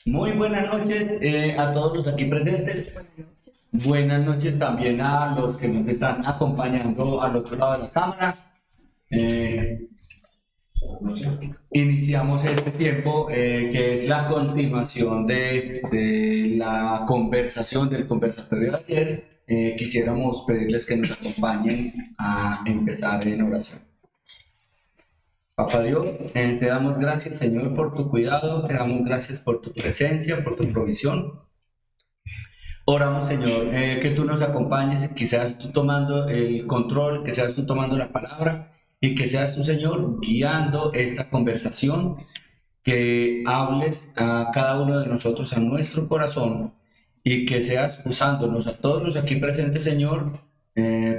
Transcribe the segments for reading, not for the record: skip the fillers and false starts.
Muy buenas noches a todos los aquí presentes. Buenas noches también a los que nos están acompañando al otro lado de la cámara. Eh, Iniciamos este tiempo que es la continuación de la conversación, del conversatorio de ayer. Quisiéramos pedirles que nos acompañen a empezar en oración. Papá Dios, te damos gracias, Señor, por tu cuidado, te damos gracias por tu presencia, por tu provisión. Oramos, Señor, que tú nos acompañes, que seas tú tomando el control, que seas tú tomando la palabra y que seas tú, Señor, guiando esta conversación, que hables a cada uno de nosotros, a nuestro corazón, y que seas usándonos a todos los aquí presentes, Señor,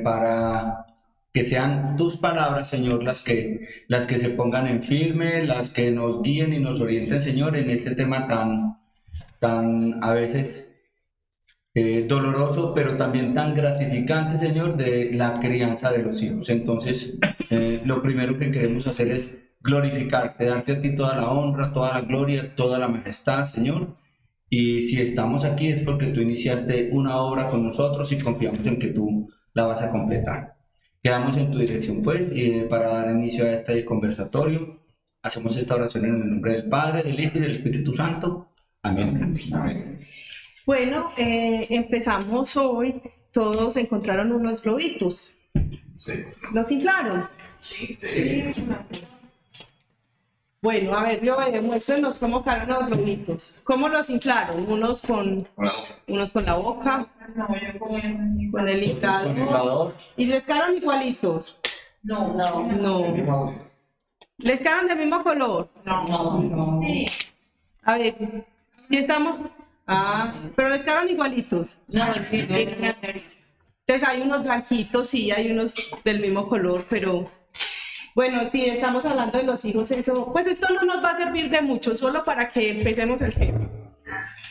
para que sean tus palabras, Señor, las que se pongan en firme, las que nos guíen y nos orienten, Señor, en este tema tan a veces doloroso, pero también tan gratificante, Señor, de la crianza de los hijos. Entonces, lo primero que queremos hacer es glorificarte, darte a ti toda la honra, toda la gloria, toda la majestad, Señor. Y si estamos aquí es porque tú iniciaste una obra con nosotros y confiamos en que tú la vas a completar. Quedamos en tu dirección, pues, para dar inicio a este conversatorio. Hacemos esta oración en el nombre del Padre, del Hijo y del Espíritu Santo. Amén. Amén. Bueno, empezamos hoy. Todos encontraron unos globitos. Sí. ¿Los inflaron? Sí. Bueno, a ver, muéstrenos cómo quedaron los globitos. ¿Cómo los inflaron? Unos con la boca, con el inflador. ¿Y les quedaron igualitos? No. ¿Les quedaron del mismo color? No. Sí. A ver, si estamos... pero les quedaron igualitos. Entonces hay unos blanquitos, sí, hay unos del mismo color, pero... Bueno, si estamos hablando de los hijos, pues esto no nos va a servir de mucho, solo para que empecemos el tema.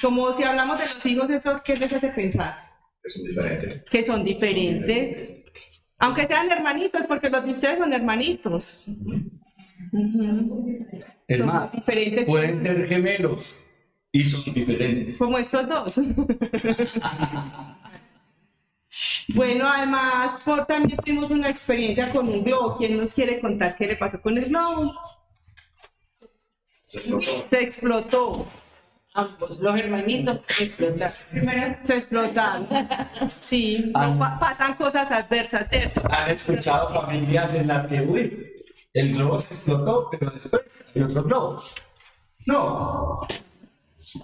Como si hablamos de los hijos, ¿eso qué les hace pensar? Que son diferentes. Aunque sean hermanitos, porque los de ustedes son hermanitos. Es Son más, diferentes. pueden ser gemelos y son diferentes. Como estos dos. Bueno, además, también tuvimos una experiencia con un globo. ¿Quién nos quiere contar qué le pasó con el globo? Se explotó. Ambos, los hermanitos se explotaron. Se explotaron. Sí, pasan cosas adversas, ¿cierto? ¿Han escuchado familias en las que, el globo se explotó, pero después hay otro globo? No.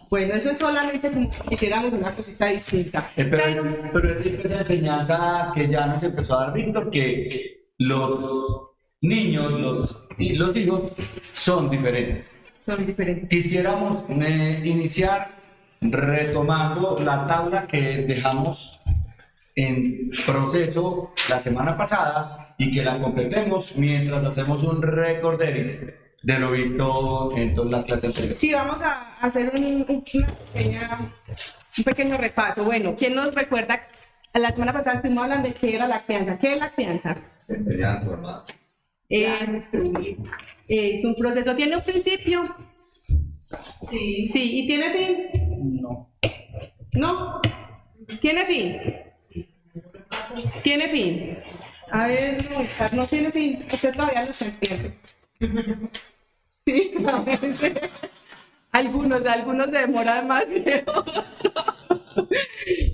Bueno, eso es solamente como si hiciéramos una cosita distinta. Pero es esa enseñanza que ya nos empezó a dar Víctor, que los niños, los hijos son diferentes. Son diferentes. Quisiéramos iniciar retomando la tabla que dejamos en proceso la semana pasada y que la completemos mientras hacemos un recorderis de lo visto en toda la clase anterior. Sí, vamos a hacer un pequeño repaso. Bueno, ¿quién nos recuerda? La semana pasada estuvimos hablando de qué era la crianza. ¿Qué es la crianza? Enseñar, formar. Es un proceso. ¿Tiene un principio? Sí. Sí. ¿Y tiene fin? No. ¿No? ¿Tiene fin? ¿Tiene fin? A ver, no tiene fin. Usted todavía no se entiende. Sí, a veces. Algunos se demoran más que otros.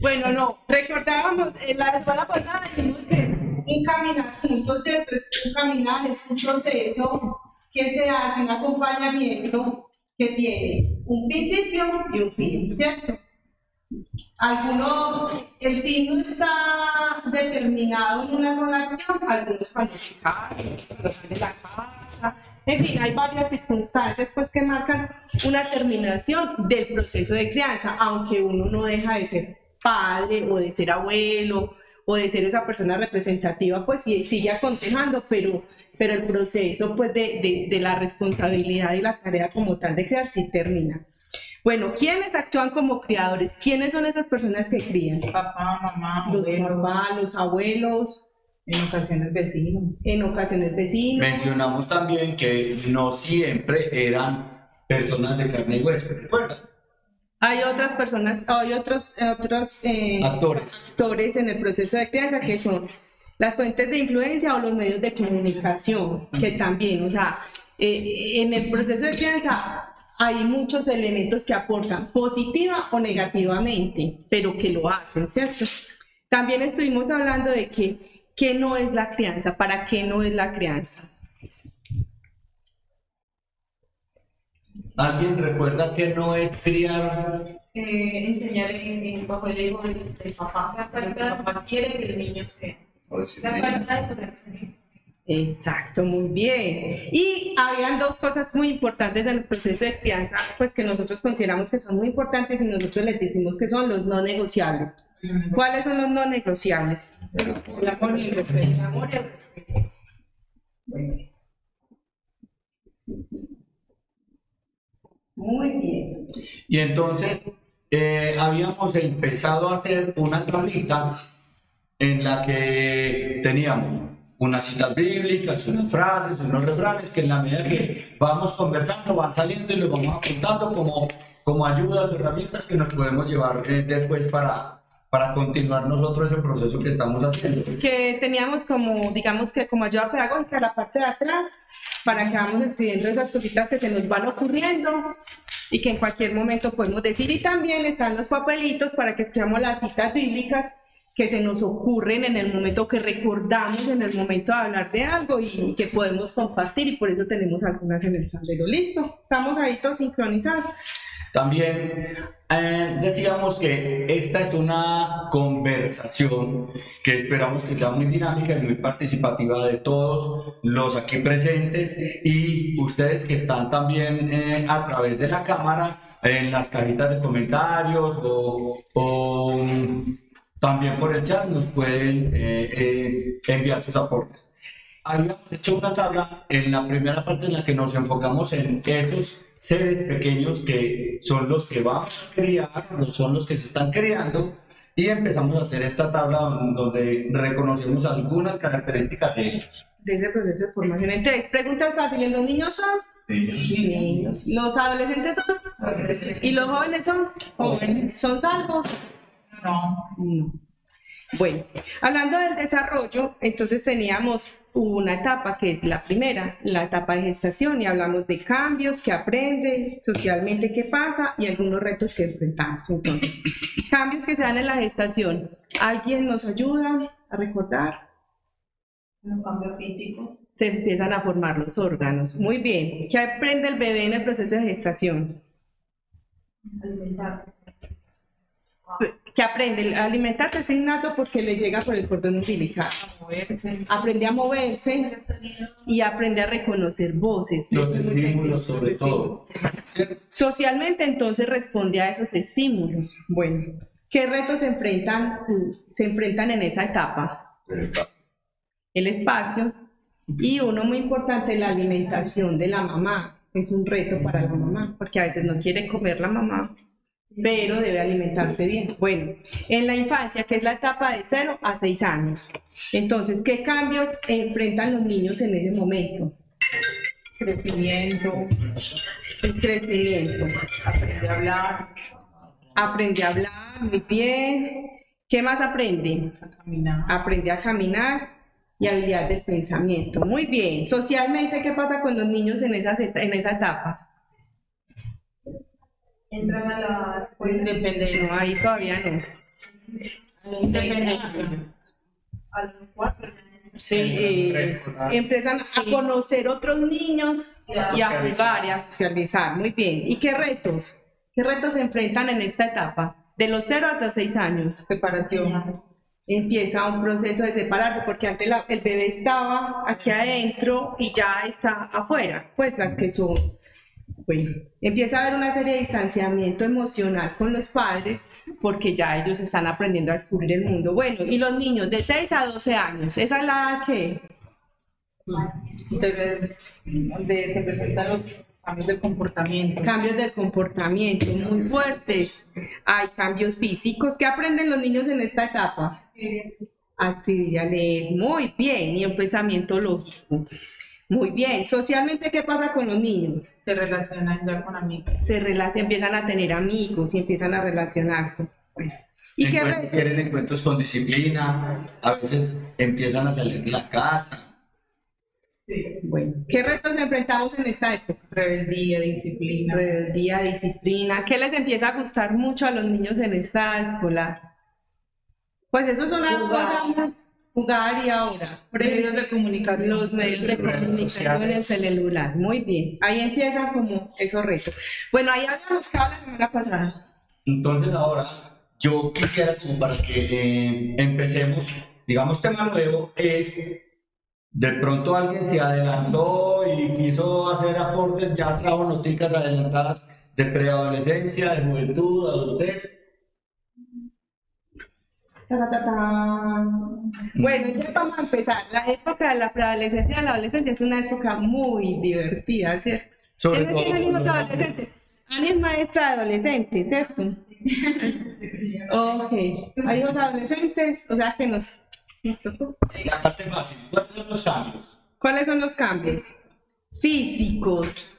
Bueno, no, recordábamos, la semana pasada dijimos que es un caminar juntos, ¿cierto? Un caminar es un proceso que se hace, un acompañamiento que tiene un principio y un fin, ¿cierto? El fin no está determinado en una sola acción, algunos cuando se casan, cuando salen de la casa, en fin, hay varias circunstancias pues que marcan una terminación del proceso de crianza, aunque uno no deja de ser padre o de ser abuelo o de ser esa persona representativa, pues sigue aconsejando, pero el proceso pues de la responsabilidad y la tarea como tal de criar sí termina. Bueno, ¿quiénes actúan como criadores? ¿Quiénes son esas personas que crían? Papá, mamá, Los abuelos, papás, los abuelos. en ocasiones vecinos. En ocasiones vecinos. Mencionamos también que no siempre eran personas de carne y hueso, ¿recuerdan? Hay otras personas, hay otros Actores. en el proceso de crianza que son las fuentes de influencia o los medios de comunicación, que también, o sea, en el proceso de crianza hay muchos elementos que aportan positiva o negativamente, pero que lo hacen, ¿cierto? También estuvimos hablando de qué no es la crianza, para qué no es la crianza. ¿Alguien recuerda que no es criar? Enseñar bajo el ego del papá, para que el papá quiere que el niño sea. La falta de conexión. Exacto, muy bien. Y habían dos cosas muy importantes del proceso de crianza, pues que nosotros consideramos que son muy importantes y nosotros les decimos que son los no negociables. ¿Cuáles son los no negociables? El amor y el respeto. El amor y el respeto. Muy bien. Y entonces habíamos empezado a hacer una tablita en la que teníamos unas citas bíblicas, unas frases, unos refranes que en la medida que vamos conversando van saliendo y los vamos apuntando como ayudas o herramientas que nos podemos llevar después para continuar nosotros ese proceso que estamos haciendo. Que teníamos como, digamos que como ayuda pedagógica la parte de atrás, para que vamos escribiendo esas cositas que se nos van ocurriendo y que en cualquier momento podemos decir. Y también están los papelitos para que escribamos las citas bíblicas que se nos ocurren en el momento que recordamos, en el momento de hablar de algo y que podemos compartir, y por eso tenemos algunas en el tablero. Listo, estamos ahí todos sincronizados. También decíamos que esta es una conversación que esperamos que sea muy dinámica y muy participativa de todos los aquí presentes y ustedes que están también a través de la cámara en las cajitas de comentarios o también por el chat nos pueden enviar sus aportes. Habíamos hecho una tabla en la primera parte en la que nos enfocamos en esos seres pequeños que son los que vamos a criar, son los que se están criando, y empezamos a hacer esta tabla donde reconocemos algunas características de ellos. De ese proceso de formación. Entonces, preguntas fáciles: ¿los niños son? Niños. ¿Los adolescentes son? ¿Y los jóvenes son? Jóvenes. ¿Son salvos? No. No. Bueno, hablando del desarrollo, entonces teníamos una etapa que es la primera, la etapa de gestación, y hablamos de cambios que aprende, socialmente qué pasa y algunos retos que enfrentamos. Entonces, cambios que se dan en la gestación. ¿Alguien nos ayuda a recordar? Los cambios físicos. Se empiezan a formar los órganos. Muy bien. ¿Qué aprende el bebé en el proceso de gestación? Alimentarse. Que aprende a alimentarse es innato porque le llega por el cordón umbilical. A moverse. Aprende a moverse y aprende a reconocer voces. Los Eso es muy estímulos sencillo, sobre los todo. ¿Cierto? Socialmente entonces responde a esos estímulos. Bueno, ¿qué retos se enfrentan en esa etapa? El espacio y uno muy importante, la alimentación de la mamá. Es un reto para la mamá porque a veces no quiere comer la mamá, pero debe alimentarse bien. Bueno, en la infancia, que es la etapa de 0 a 6 años, entonces, ¿qué cambios enfrentan los niños en ese momento? Crecimiento. El crecimiento. Aprende a hablar, muy bien. ¿Qué más aprende? A caminar. Aprende a caminar y habilidad del pensamiento. Muy bien. Socialmente, ¿qué pasa con los niños en esa etapa? Entran a la independencia. No, ahí todavía no. A la independencia. A los 4 años. Sí. Empiezan a conocer otros niños y a jugar y a socializar. Muy bien. ¿Y qué retos? ¿Qué retos se enfrentan en esta etapa? De los 0 a los 6 años. Separación. Empieza un proceso de separarse porque antes el bebé estaba aquí adentro y ya está afuera. Pues las que son. Bueno, empieza a haber una serie de distanciamiento emocional con los padres porque ya ellos están aprendiendo a descubrir el mundo. Bueno, y los niños de 6 a 12 años, ¿esa es la edad que? Donde se presentan los cambios del comportamiento. Cambios del comportamiento muy fuertes. Hay cambios físicos. ¿Qué aprenden los niños en esta etapa? A escribir y a leer. Muy bien. Y un pensamiento lógico. Muy bien. Socialmente, ¿qué pasa con los niños? Se relacionan ya con amigos. Empiezan a tener amigos y empiezan a relacionarse. Bueno. ¿Y qué retos? Quieren encuentros con disciplina, a veces empiezan a salir de la casa. Sí. Bueno, ¿qué retos enfrentamos en esta época? Rebeldía, disciplina. Rebeldía, disciplina. ¿Qué les empieza a gustar mucho a los niños en esta escolar? Pues eso es una cosa muy... Jugar y ahora. Medios de comunicación. Los medios de comunicación, el celular. Muy bien. Ahí empiezan como esos retos. Bueno, ahí habíamos quedado la semana pasada. Entonces ahora yo quisiera como para que empecemos, digamos, tema nuevo es, de pronto alguien se adelantó y quiso hacer aportes, ya trajo noticias adelantadas de preadolescencia, de juventud, adultez. Bueno, ya vamos a empezar. La época de la preadolescencia y la adolescencia es una época muy divertida, ¿cierto? ¿Quiénes tienen hijos adolescentes? Ani es maestra de adolescentes, ¿cierto? Ok. Hay hijos adolescentes, o sea que nos tocó. La parte fácil, ¿cuáles son los cambios? ¿Cuáles son los cambios? Físicos.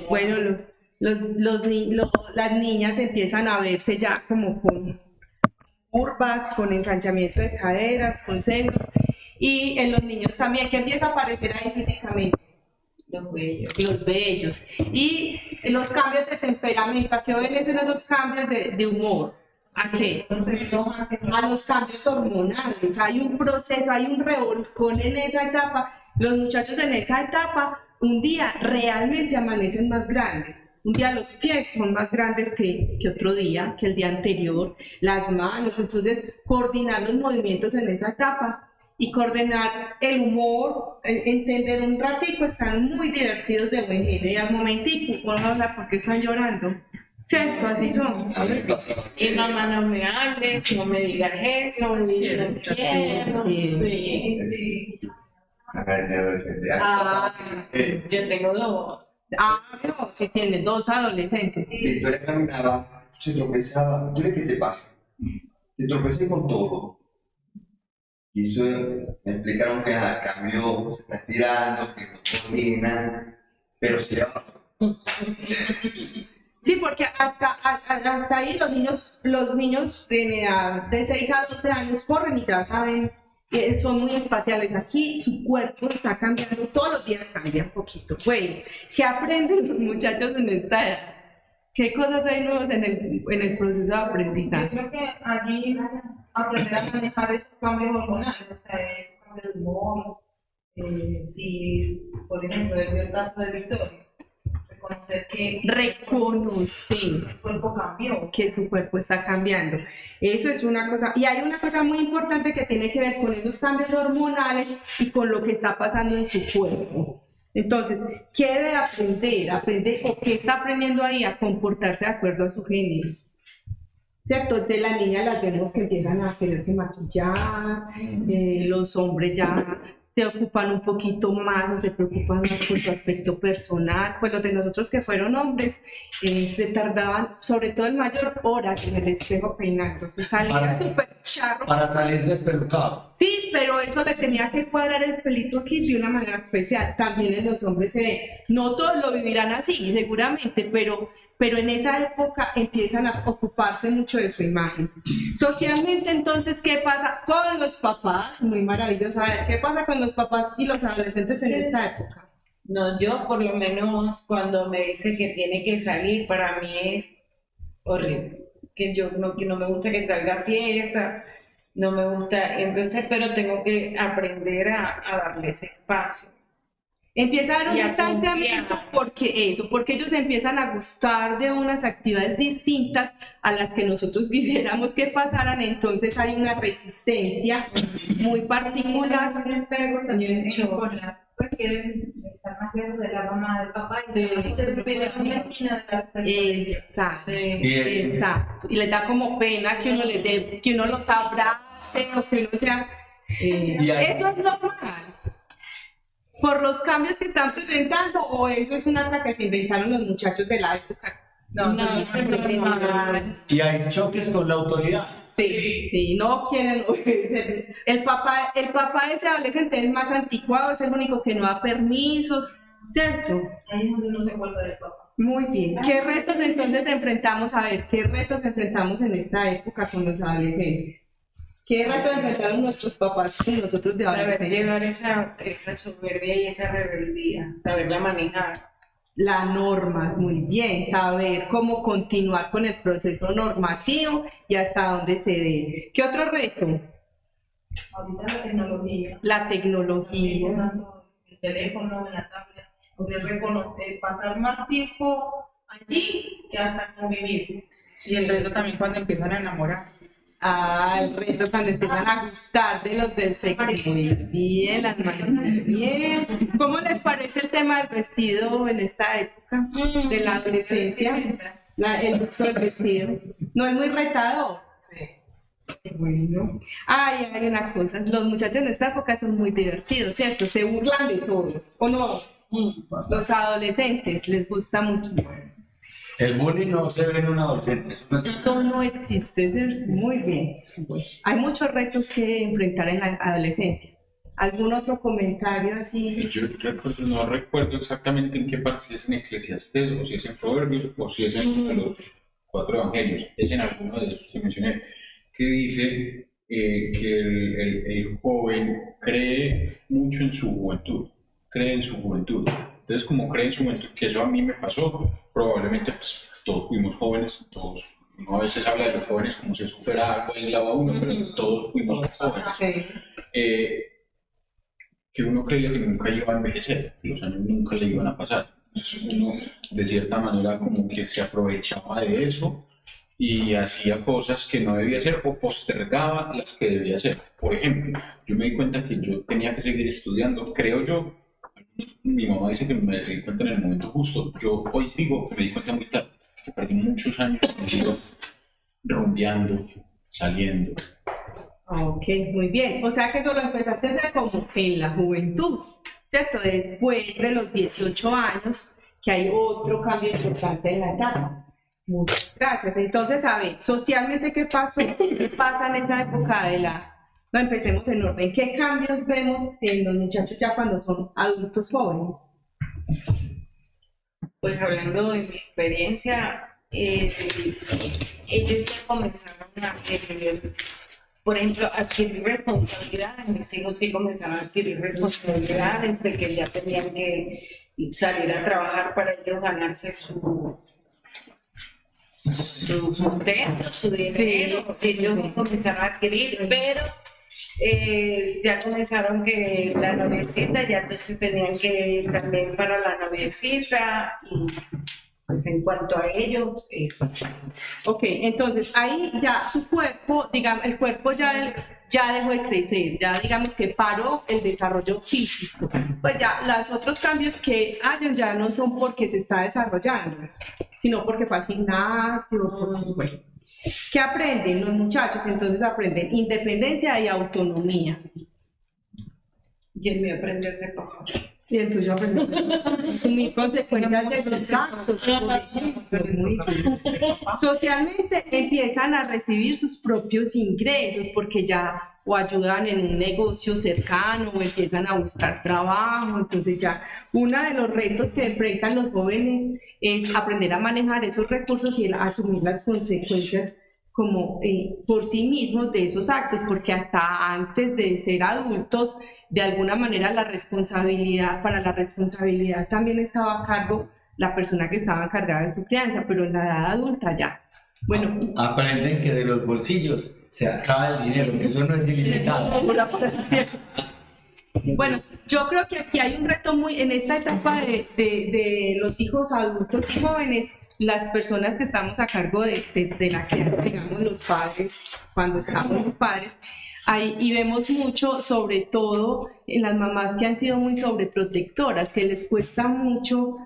Bueno, las niñas empiezan a verse ya como con curvas, con ensanchamiento de caderas, con senos, y en los niños también, ¿qué empieza a aparecer ahí físicamente? Los bellos. Los vellos. Y los cambios de temperamento, ¿a qué obedecen esos cambios de humor? ¿A qué? A los cambios hormonales. Hay un proceso, hay un revolcón en esa etapa. Los muchachos en esa etapa, un día realmente amanecen más grandes. Un día los pies son más grandes que otro día, que el día anterior, las manos. Entonces, coordinar los movimientos en esa etapa y coordinar el humor, entender un ratico, están muy divertidos de buen genio. Y al momentico, vamos a hablar por qué están llorando. ¿Cierto? Así son. Y mamá, no me hables, no me digas eso, no quiero. Sí. Yo tengo dos. No, si tienes dos adolescentes. Victoria caminaba, se tropezaba. ¿Tú qué te pasa? Te tropecé con todo. Y eso me explicaron que al cambio se está estirando, que no coordina, pero se lleva. Sí, porque hasta ahí los niños de edad de 6 a 12 años corren y ya saben, son muy espaciales. Aquí su cuerpo está cambiando, todos los días cambia un poquito. Bueno, ¿qué aprenden los muchachos en esta edad? ¿Qué cosas hay nuevas en el proceso de aprendizaje? Yo creo que allí aprender a manejar esos cambios hormonales, o sea, esos cambios de humor. Si, por ejemplo, en el caso de Victoria, reconocer que el cuerpo cambió, que su cuerpo está cambiando. Eso es una cosa, y hay una cosa muy importante que tiene que ver con esos cambios hormonales y con lo que está pasando en su cuerpo. Entonces, ¿qué debe aprender o qué está aprendiendo ahí a comportarse de acuerdo a su género? ¿Cierto? Entonces las niñas las vemos que empiezan a quererse maquillar, los hombres ya se ocupan un poquito más o se preocupan más por su aspecto personal. Pues los de nosotros que fueron hombres se tardaban, sobre todo el mayor, horas en el espejo peinándose, salía súper charro. Para salir despelucado. Sí, pero eso le tenía que cuadrar el pelito aquí de una manera especial. También en los hombres se ve, no todos lo vivirán así, seguramente, pero en esa época empiezan a ocuparse mucho de su imagen. Socialmente, entonces, ¿qué pasa con los papás? Muy maravilloso saber qué pasa con los papás y los adolescentes en esta época. No, yo por lo menos cuando me dice que tiene que salir, para mí es horrible. Que no me gusta que salga a fiesta, no me gusta, entonces, pero tengo que aprender a darle ese espacio. Empieza a haber un Y a distanciamiento porque ellos empiezan a gustar de unas actividades distintas a las que nosotros quisiéramos que pasaran, entonces hay una resistencia muy particular. Pues quieren estar más lejos de la mamá, del papá y se olvidan de la esquina de la Exacto, exacto. Y les da como pena que uno les dé, que uno los abrace o que uno sea. Eso es normal. Por los cambios que están presentando, o eso es una cosa que se inventaron los muchachos de la época. No, eso es normal. Y hay choques con la autoridad. Sí, no quieren obedecer. El papá de ese adolescente es más anticuado, es el único que no da permisos, ¿cierto? Ahí es donde uno se acuerda del papá. Muy bien. ¿Qué retos entonces enfrentamos? A ver, ¿qué retos enfrentamos en esta época con los adolescentes? ¿Qué retos enfrentaron nuestros papás con nosotros de Saber adolescentes? llevar esa soberbia y esa rebeldía, saberla manejar. Las normas, muy bien, saber cómo continuar con el proceso normativo y hasta dónde se debe. ¿Qué otro reto? Ahorita la tecnología. La tecnología. Usando el teléfono, en la tablet, porque pasar más tiempo allí que hasta convivir. Y el reto también cuando empiezan a enamorar. El reto cuando empiezan a gustar de los del sexo. Muy bien, las manos muy bien. ¿Cómo les parece el tema del vestido en esta época de la adolescencia? El uso del vestido. ¿No es muy retador? Bueno. Hay una cosa, los muchachos en esta época son muy divertidos, ¿cierto? Se burlan de todo, ¿o no? Los adolescentes les gusta mucho. El bullying no se ve en un adolescente. Eso no existe, ¿cierto? Muy bien. Bueno, hay muchos retos que enfrentar en la adolescencia. ¿Algún otro comentario así? No recuerdo exactamente en qué parte, si es en Eclesiastés o si es en Proverbios o si es en los 4 evangelios, es en alguno de esos que mencioné, que dice que el joven cree mucho en su juventud, cree en su juventud. Entonces, como cree en su juventud, que eso a mí me pasó, probablemente pues, todos fuimos jóvenes, todos, uno a veces habla de los jóvenes como si eso fuera algo aislado a uno, pero todos fuimos jóvenes. Sí. Que uno creía que nunca iba a envejecer, que los años nunca le iban a pasar. Entonces uno, de cierta manera, como que se aprovechaba de eso y hacía cosas que no debía hacer o postergaba las que debía hacer. Por ejemplo, yo me di cuenta que yo tenía que seguir estudiando, creo yo. Mi mamá dice que me di cuenta en el momento justo. Yo hoy digo que me di cuenta muy tarde, que perdí muchos años rumbeando, saliendo. Ok, muy bien. O sea que eso lo empezaste a hacer como en la juventud, ¿cierto? Después de los 18 años, que hay otro cambio importante en la etapa. Muchas gracias. Entonces, a ver, socialmente, ¿qué pasó? ¿Qué pasa en esa época de la... No, empecemos en orden. ¿Qué cambios vemos en los muchachos ya cuando son adultos jóvenes? Pues hablando de mi experiencia, ellos ya comenzaron a adquirir, por ejemplo, adquirir responsabilidades. Mis hijos sí comenzaron a adquirir responsabilidades de que ya tenían que salir a trabajar para ellos ganarse su sustento, su dinero. Ellos comenzaron a adquirir, pero ya comenzaron que la noviecita, ya entonces tenían que ir también para la noviecita y pues en cuanto a ellos, eso. Ok, entonces ahí ya su cuerpo, digamos, el cuerpo ya dejó de crecer, ya digamos que paró el desarrollo físico. Pues ya los otros cambios que hayan ya no son porque se está desarrollando, sino porque fue al gimnasio, bueno. ¿Qué aprenden los muchachos? Entonces aprenden independencia y autonomía. Y el mío aprendió a ser papá. Y el tuyo aprendió a asumir consecuencias de sus actos. Muy bien. Socialmente empiezan a recibir sus propios ingresos porque ya o ayudan en un negocio cercano o empiezan a buscar trabajo. Entonces ya uno de los retos que enfrentan los jóvenes es aprender a manejar esos recursos y asumir las consecuencias como por sí mismos de esos actos, porque hasta antes de ser adultos, de alguna manera para la responsabilidad también estaba a cargo la persona que estaba encargada de su crianza, pero en la edad adulta ya. Bueno, Aprenden que de los bolsillos se acaba el dinero, que eso no es ilimitado. Bueno, yo creo que aquí hay un reto muy, en esta etapa de los hijos adultos y jóvenes, las personas que estamos a cargo de la crianza, digamos los padres, cuando estamos los padres, y vemos mucho, sobre todo en las mamás que han sido muy sobreprotectoras, que les cuesta mucho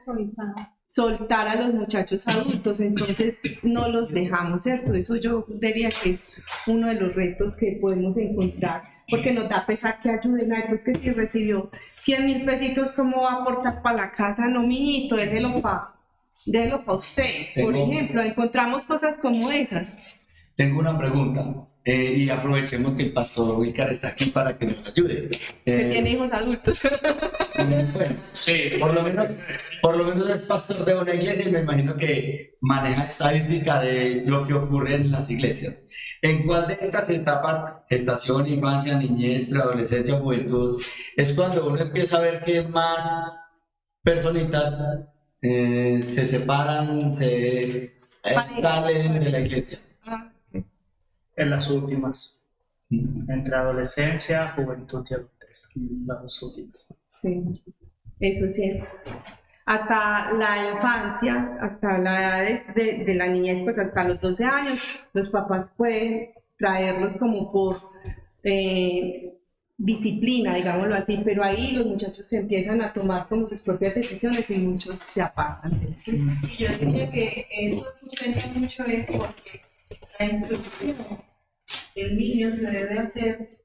soltar a los muchachos adultos, entonces no los dejamos, ¿cierto? Eso yo diría que es uno de los retos que podemos encontrar, porque nos da pesar que ayuden. Ay, pues que si recibió 100,000 pesitos, ¿cómo va a aportar para la casa? No, mijito, déjelo para usted. Por ejemplo, encontramos cosas como esas. Tengo una pregunta. y aprovechemos que el pastor Wilcar está aquí para que nos ayude. Que tiene hijos adultos. Bueno, Sí, por lo menos es pastor de una iglesia y me imagino que maneja estadística de lo que ocurre en las iglesias. ¿En cuál de estas etapas, gestación, infancia, niñez, preadolescencia, juventud, es cuando uno empieza a ver que más personitas se separan, salen de la iglesia? en las últimas, entre adolescencia, juventud y adultez, las dos últimas. Sí, eso es cierto. Hasta la infancia, hasta la edad de la niñez, pues hasta los 12 años, los papás pueden traerlos como por disciplina, digámoslo así, pero ahí los muchachos se empiezan a tomar como sus propias decisiones y muchos se apartan de la iglesia. Y yo diría que eso sustenta mucho es porque la instrucción del niño se debe hacer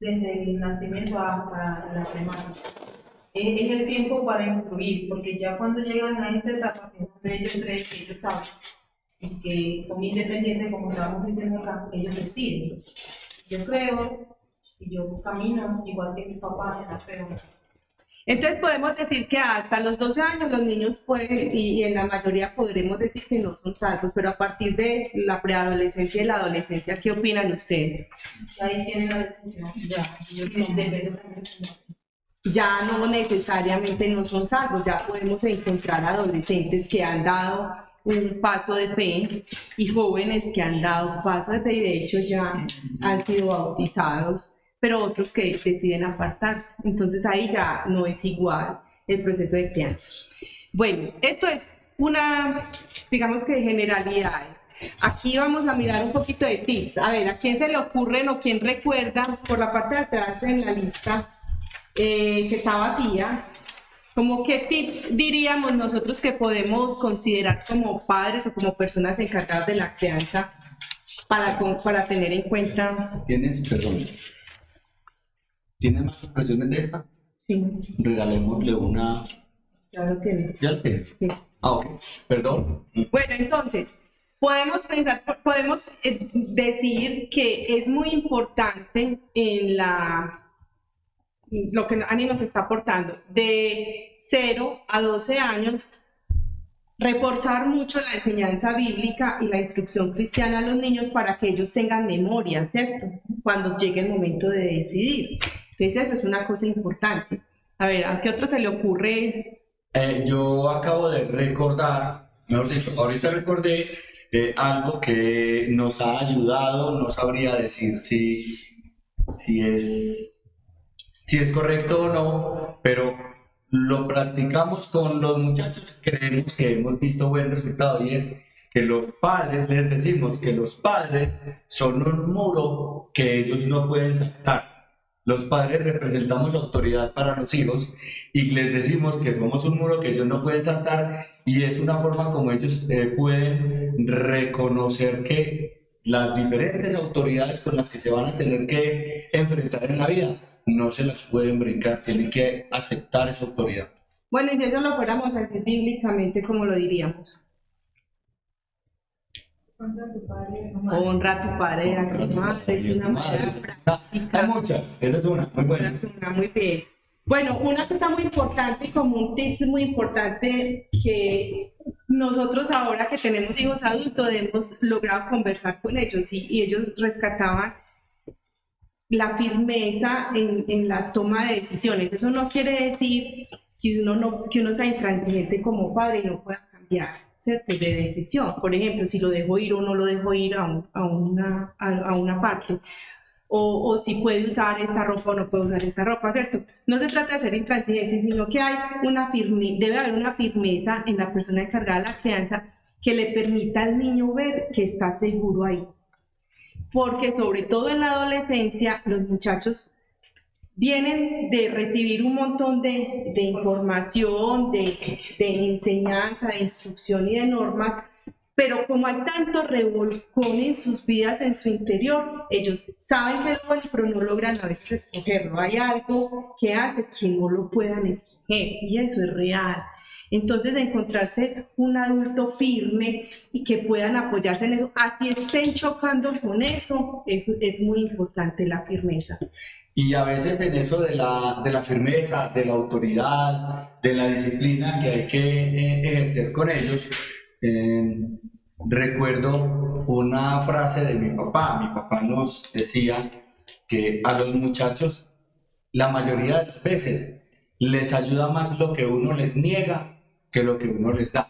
desde el nacimiento hasta la primaria. Es el tiempo para instruir, porque ya cuando llegan a esa etapa, que es donde ellos creen que ellos saben y que son independientes, como estábamos diciendo acá, ellos deciden. Yo creo, si yo camino igual que mi papá, yo creo. Entonces podemos decir que hasta los 12 años los niños pueden, y en la mayoría podremos decir que no son salvos, pero a partir de la preadolescencia y la adolescencia, ¿qué opinan ustedes? Ahí tienen la decisión. Ya, yo Depende también de Ya no necesariamente no son salvos, ya podemos encontrar adolescentes que han dado un paso de fe y jóvenes que han dado un paso de fe y de hecho ya han sido bautizados, pero otros que deciden apartarse. Entonces ahí ya no es igual el proceso de crianza. Bueno, esto es una, digamos que de generalidades. Aquí vamos a mirar un poquito de tips. A ver, ¿a quién se le ocurren o quién recuerda por la parte de atrás en la lista que está vacía? ¿Cómo qué tips diríamos nosotros que podemos considerar como padres o como personas encargadas de la crianza para tener en cuenta? ¿Tienes más impresiones de esta? Sí, Regalémosle una. claro que no. ¿Ya lo tienes? Sí. Ah, ok. Perdón. Bueno, entonces, podemos decir que es muy importante en lo que Ani nos está aportando, de 0 a 12 años, reforzar mucho la enseñanza bíblica y la instrucción cristiana a los niños para que ellos tengan memoria, ¿cierto? Cuando llegue el momento de decidir. Entonces eso es una cosa importante. A ver, ¿a qué otro se le ocurre? Yo acabo de recordar, mejor dicho, ahorita recordé algo que nos ha ayudado, no sabría decir si es correcto o no, pero lo practicamos con los muchachos, creemos que hemos visto buen resultado y es que los padres, les decimos que los padres son un muro que ellos no pueden saltar. Los padres representamos autoridad para los hijos y les decimos que somos un muro que ellos no pueden saltar y es una forma como ellos pueden reconocer que las diferentes autoridades con las que se van a tener que enfrentar en la vida no se las pueden brincar, tienen que aceptar esa autoridad. Bueno, y si eso lo fuéramos a decir bíblicamente, ¿cómo lo diríamos? Honra a tu padre y a tu madre, es una manera práctica. Hay muchas, esa es una, muy buena. Es una, muy bien. Bueno, una cosa muy importante y como un tips muy importante que nosotros ahora que tenemos hijos adultos hemos logrado conversar con ellos y ellos rescataban la firmeza en la toma de decisiones. Eso no quiere decir que uno sea intransigente como padre y no pueda cambiar, ¿cierto? De decisión. Por ejemplo, si lo dejo ir o no lo dejo ir a una parte. O si puede usar esta ropa o no puede usar esta ropa, ¿cierto? No se trata de ser intransigente, sino que debe haber una firmeza en la persona encargada de la crianza que le permita al niño ver que está seguro ahí. Porque sobre todo en la adolescencia, los muchachos vienen de recibir un montón de información, de enseñanza, de instrucción y de normas, pero como hay tanto revolcón en sus vidas, en su interior, ellos saben que es bueno, pero no logran a veces escogerlo. Hay algo que hace que no lo puedan escoger y eso es real. Entonces, encontrarse un adulto firme y que puedan apoyarse en eso, así estén chocando con eso, es muy importante la firmeza. Y a veces en eso de la firmeza, de la autoridad, de la disciplina que hay que ejercer con ellos, recuerdo una frase de mi papá. Mi papá nos decía que a los muchachos la mayoría de las veces les ayuda más lo que uno les niega que lo que uno les da.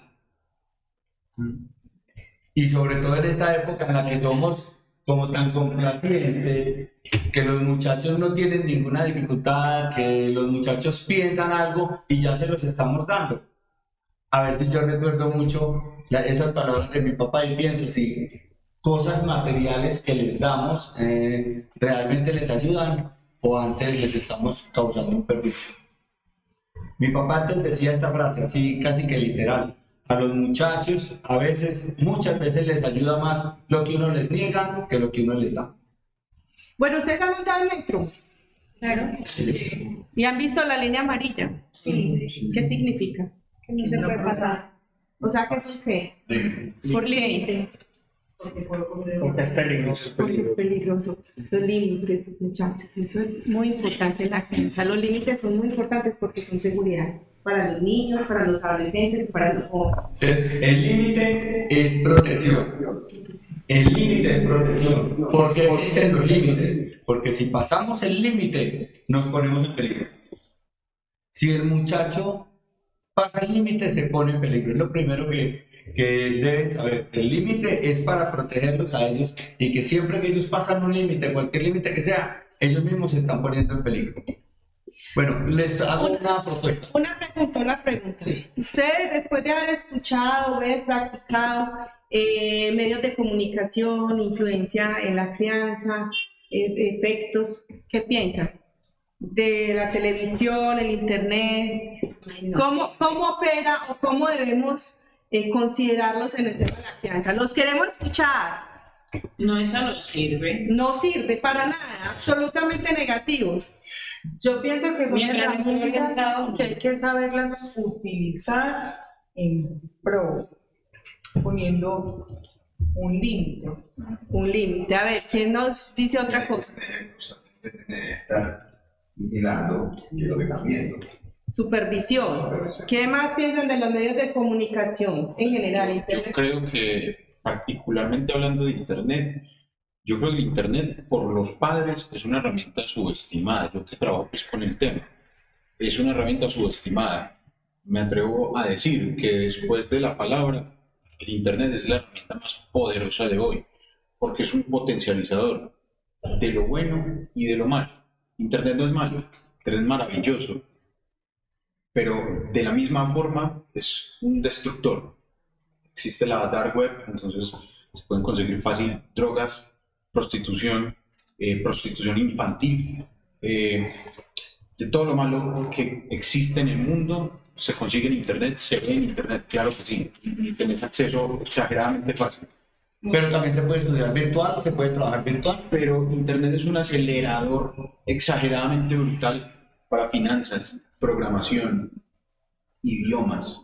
Y sobre todo en esta época en la que somos como tan complacientes, que los muchachos no tienen ninguna dificultad, que los muchachos piensan algo y ya se los estamos dando. A veces yo recuerdo mucho esas palabras de mi papá y pienso, si cosas materiales que les damos realmente les ayudan o antes les estamos causando un perjuicio. Mi papá antes decía esta frase así casi que literal: a los muchachos a veces, muchas veces les ayuda más lo que uno les niega que lo que uno les da. Bueno, ¿ustedes han montado el metro? Claro. ¿Y han visto la línea amarilla? Sí. ¿Qué significa? Que no se puede pasar. O sea, que es qué? Por límite. Porque por Porque es peligroso. Porque es peligroso. Los límites, muchachos, eso es muy importante en la crianza. Los límites son muy importantes porque son seguridad para los niños, para los adolescentes, para los jóvenes. Entonces, el límite es protección. El límite es protección. ¿Por qué existen los límites? Porque si pasamos el límite, nos ponemos en peligro. Si el muchacho pasa el límite, se pone en peligro. Es lo primero que deben saber. El límite es para protegerlos a ellos y que siempre que ellos pasan un límite, cualquier límite que sea, ellos mismos se están poniendo en peligro. Bueno, les hago una propuesta. Una pregunta. Sí. Ustedes, después de haber escuchado, ver, practicado medios de comunicación, influencia en la crianza, efectos, ¿qué piensan? De la televisión, el internet, ¿cómo opera o cómo debemos considerarlos en el tema de la crianza? Los queremos escuchar. No, eso no sirve. No sirve para nada, absolutamente negativos. Yo pienso que son Mientras no esté orientado. herramientas que hay que saberlas utilizar en pro, poniendo un límite. Un límite. A ver, ¿quién nos dice otra cosa? Estar vigilando qué es lo que están viendo. Supervisión. ¿Qué más piensan de los medios de comunicación en general? Yo Internet. creo que, particularmente hablando de Internet, yo creo que Internet por los padres es una herramienta subestimada. Yo que trabajo pues, con el tema, es una herramienta subestimada. Me atrevo a decir que después de la palabra, el Internet es la herramienta más poderosa de hoy, porque es un potencializador de lo bueno y de lo malo. Internet no es malo, Internet es maravilloso, pero de la misma forma es un destructor. Existe la dark web, entonces se pueden conseguir fácil drogas, prostitución, prostitución infantil, de todo lo malo que existe en el mundo se consigue en Internet, se ve en Internet, claro que sí, y tenés acceso exageradamente fácil. Pero también se puede estudiar virtual, se puede trabajar virtual. Pero Internet es un acelerador exageradamente brutal para finanzas, programación, idiomas.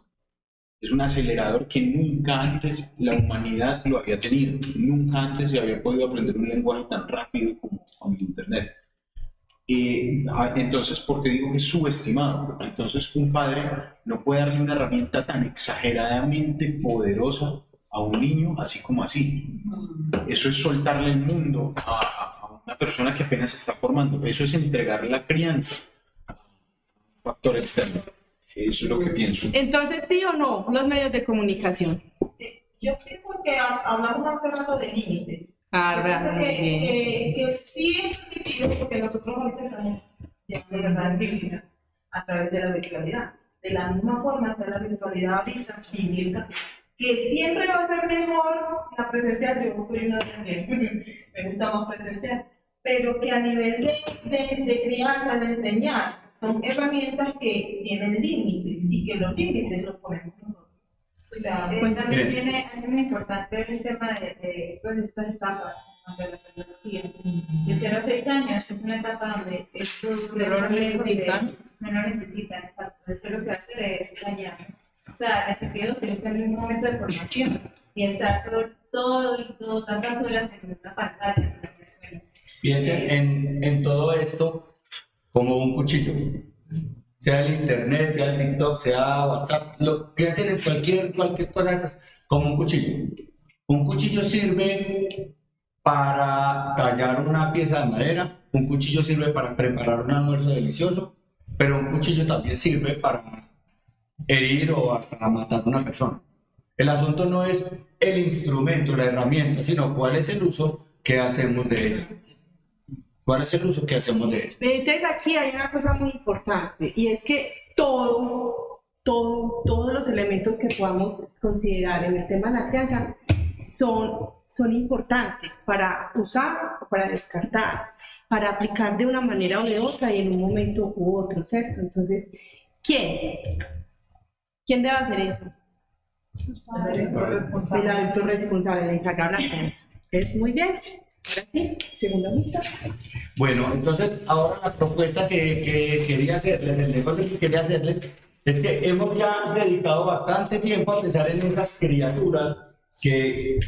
Es un acelerador que nunca antes la humanidad lo había tenido. Nunca antes se había podido aprender un lenguaje tan rápido como con el Internet. Entonces, ¿por qué digo que es subestimado? Porque entonces un padre no puede darle una herramienta tan exageradamente poderosa a un niño así como así. Eso es soltarle el mundo a una persona que apenas se está formando. Eso es entregarle la crianza a un factor externo. Eso es lo que pienso. Entonces, ¿sí o no los medios de comunicación? Yo pienso que hablamos hace rato de límites. Ah, Pienso muy bien. que sí es permitido, porque nosotros ahorita estamos ya de verdad en línea a través de la virtualidad. De la misma forma está la virtualidad ahorita, híbrida, que siempre va a ser mejor la presencial. Yo soy una que me gusta más presencial, pero que a nivel de crianza, de enseñar, son herramientas que tienen límites y que los límites los ponemos nosotros. O sea, también tiene, es muy importante el tema de pues, estas etapas de la tecnología. De 0 a 6 años es una etapa donde estos No lo necesitan. no lo necesitan, exacto. Eso lo que hace es dañar. sea, en el sentido que es también un momento de formación y estar todo tantas horas en una pantalla. Piensen en todo esto como un cuchillo. Sea el internet, sea el TikTok, sea WhatsApp, piensen en cualquier cosa de estas como un cuchillo. Un cuchillo sirve para tallar una pieza de madera, un cuchillo sirve para preparar un almuerzo delicioso, pero un cuchillo también sirve para herir o hasta matar a una persona. El asunto no es el instrumento, la herramienta, sino cuál es el uso que hacemos de ella. ¿Cuál es el uso que hacemos de ella? Entonces aquí hay una cosa muy importante y es que todos los elementos que podamos considerar en el tema de la crianza son importantes para usar o para descartar, para aplicar de una manera o de otra y en un momento u otro, ¿cierto? Entonces, ¿quién debe hacer eso? El adulto responsable, el encargado de la crianza. ¿Es muy bien? Ahora sí, segunda mitad. Bueno, entonces ahora la propuesta que quería hacerles, el negocio que quería hacerles, es que hemos ya dedicado bastante tiempo a pensar en esas criaturas que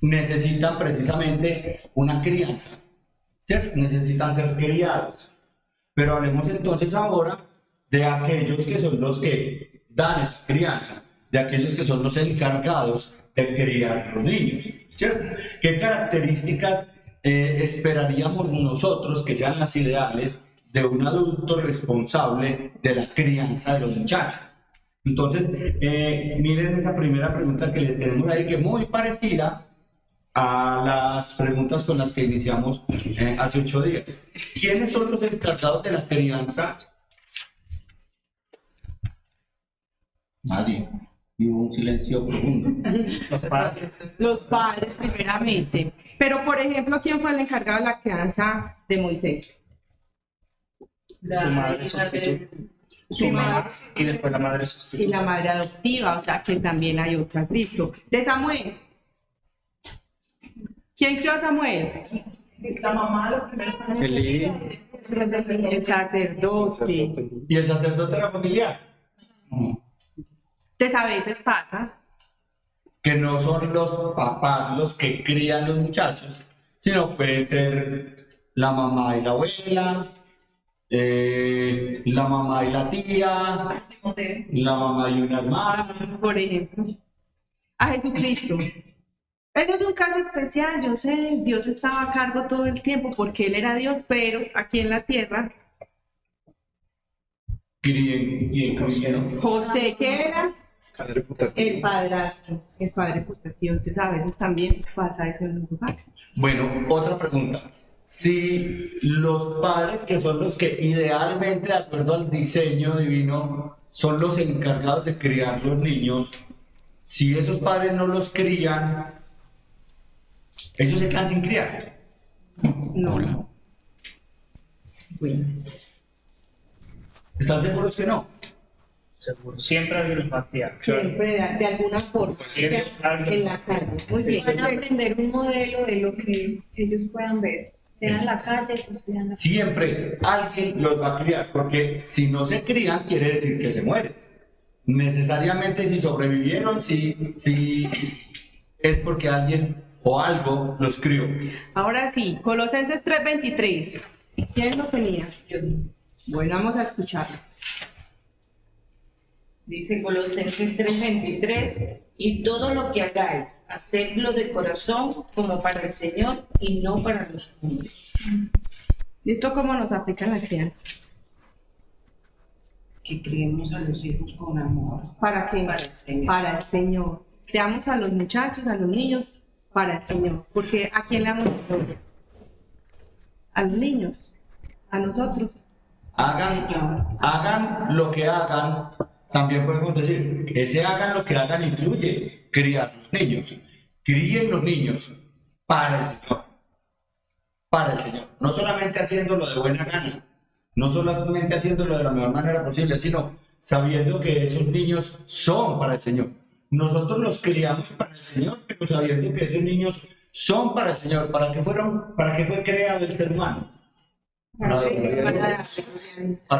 necesitan precisamente una crianza, ¿cierto? Necesitan ser criados. Pero hablemos entonces ahora de aquellos que son los que dan esa crianza, de aquellos que son los encargados de criar los niños, ¿cierto? ¿Qué características esperaríamos nosotros que sean las ideales de un adulto responsable de la crianza de los muchachos? Entonces, miren esa primera pregunta que les tenemos ahí, que es muy parecida a las preguntas con las que iniciamos hace 8 días. ¿Quiénes son los encargados de la crianza? Nadie. Y hubo un silencio profundo. Los padres primeramente. Pero, por ejemplo, ¿quién fue el encargado de la crianza de Moisés? Su madre sustituta. Su mamá y después la madre sustituta. Y la madre adoptiva, o sea que también hay otra. Listo. De Samuel. ¿Quién crió a Samuel? La mamá de los primeros años. El sacerdote. ¿Y el sacerdote era familiar? Entonces a veces pasa Que no son los papás los que crían los muchachos, sino puede ser la mamá y la abuela, la mamá y la tía, la mamá y una hermana. por ejemplo, a Jesucristo. Ese es un caso especial, yo sé, Dios estaba a cargo todo el tiempo porque Él era Dios, pero aquí en la tierra, ¿Quién criaron? José, ¿qué era? El padrastro, el padre putativo. Entonces a veces también pasa eso en los hogares. Bueno, otra pregunta. Si los padres, que son los que idealmente, de acuerdo al diseño divino, son los encargados de criar los niños, si esos padres no los crían, ellos se quedan sin criar. No. Bueno. ¿Están seguros que no? Seguro. Siempre alguien los va a criar. Siempre de alguna forma, Siempre en la calle. Muy bien. Van a aprender un modelo de lo que ellos puedan ver, sea en la calle o sea en la... Siempre alguien los va a criar, porque si no se crían, quiere decir que se mueren. Necesariamente si sobrevivieron, si es porque alguien o algo los crió. Ahora sí, Colosenses 3:23. ¿Quién lo tenía? Bueno, vamos a escucharlo. Dice Colosenses 3:23, y todo lo que hagáis, hacedlo de corazón como para el Señor y no para los hombres. ¿Listo cómo nos aplica la crianza? Que criemos a los hijos con amor. ¿Para qué? Para el Señor. Para el Señor. Creamos a los muchachos, a los niños, para el Señor. Porque ¿a quién le damos gloria? A los niños, a nosotros. Hagan lo que hagan, también podemos decir, que ese hagan lo que hagan incluye criar los niños. Críen los niños para el Señor. Para el Señor. No solamente haciéndolo de buena gana, no solamente haciéndolo de la mejor manera posible, sino sabiendo que esos niños son para el Señor. Nosotros los criamos para el Señor, pero sabiendo que esos niños son para el Señor. ¿Para qué fue creado el ser humano? Para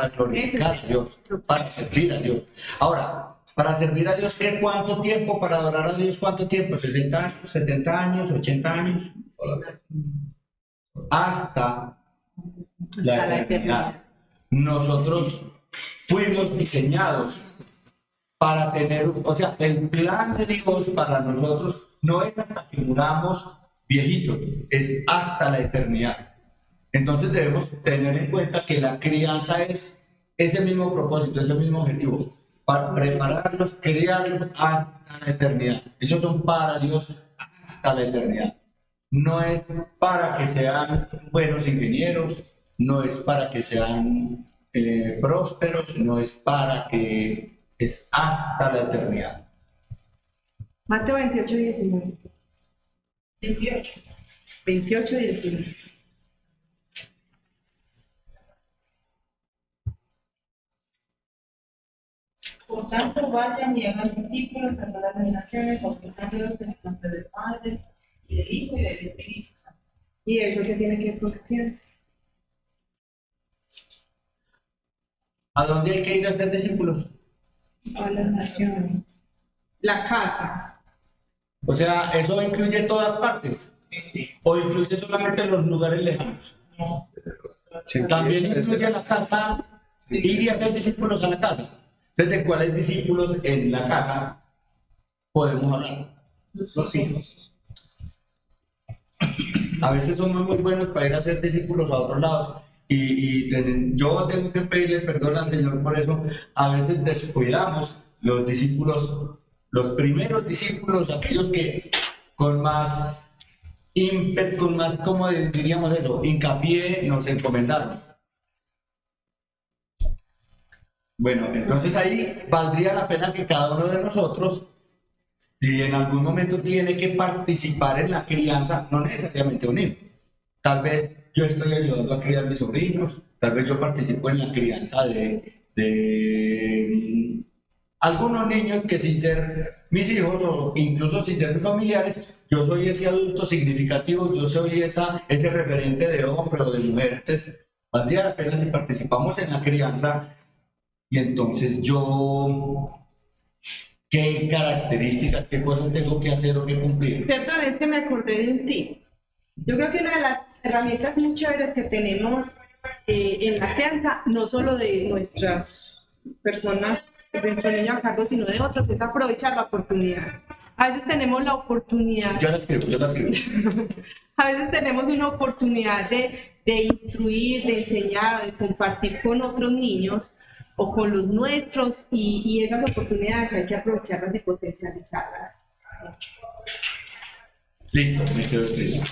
glorificar a Dios, para servir a Dios. Ahora, Para servir a Dios, ¿qué cuánto tiempo? Para adorar a Dios, ¿cuánto tiempo? ¿60 años, 70 años, 80 años? Hasta la eternidad. Nosotros fuimos diseñados para tener, o sea, el plan de Dios para nosotros no es hasta que muramos viejitos, es hasta la eternidad. Entonces debemos tener en cuenta que la crianza es ese mismo propósito, ese mismo objetivo, para prepararlos, criarlos hasta la eternidad. Ellos son para Dios hasta la eternidad. No es para que sean buenos ingenieros, no es para que sean prósperos, no es para que es hasta la eternidad. Mateo 28, 19. 28. 28, 19. Por tanto, vayan y hagan discípulos a todas las naciones, bautizándolos en el nombre del Padre, y del Hijo, y del Espíritu Santo. ¿Y eso qué tiene que ver con crianza? ¿A dónde hay que ir a ser discípulos? A las naciones. La casa. O sea, ¿eso incluye todas partes? Sí. ¿O incluye solamente los lugares lejanos? También incluye la casa, ir y hacer discípulos a la casa. Entonces, ¿de cuáles discípulos en la casa podemos hablar? Los hijos. A veces somos muy buenos para ir a hacer discípulos a otros lados yo tengo que pedirle perdón al Señor por eso. A veces descuidamos los discípulos, los primeros discípulos, aquellos que con más ímpetu, con más, como diríamos eso, hincapié nos encomendaron. Bueno, entonces ahí valdría la pena que cada uno de nosotros, si en algún momento tiene que participar en la crianza, no necesariamente un hijo, tal vez yo estoy ayudando a criar mis sobrinos, tal vez yo participo en la crianza de algunos niños que sin ser mis hijos o incluso sin ser mis familiares, yo soy ese adulto significativo, yo soy ese referente de hombre o de mujer. Entonces, valdría la pena si participamos en la crianza y entonces yo, ¿qué características, qué cosas tengo que hacer o que cumplir? Perdón, es que me acordé de un tip. Yo creo que una de las herramientas muy chéveres que tenemos en la crianza, no solo de nuestras personas, de nuestros niños a cargo, sino de otros, es aprovechar la oportunidad. A veces tenemos la oportunidad. Yo la escribo. A veces tenemos una oportunidad de instruir, de enseñar, de compartir con otros niños o con los nuestros, y esas oportunidades hay que aprovecharlas y potencializarlas. Listo, me quedo escrito.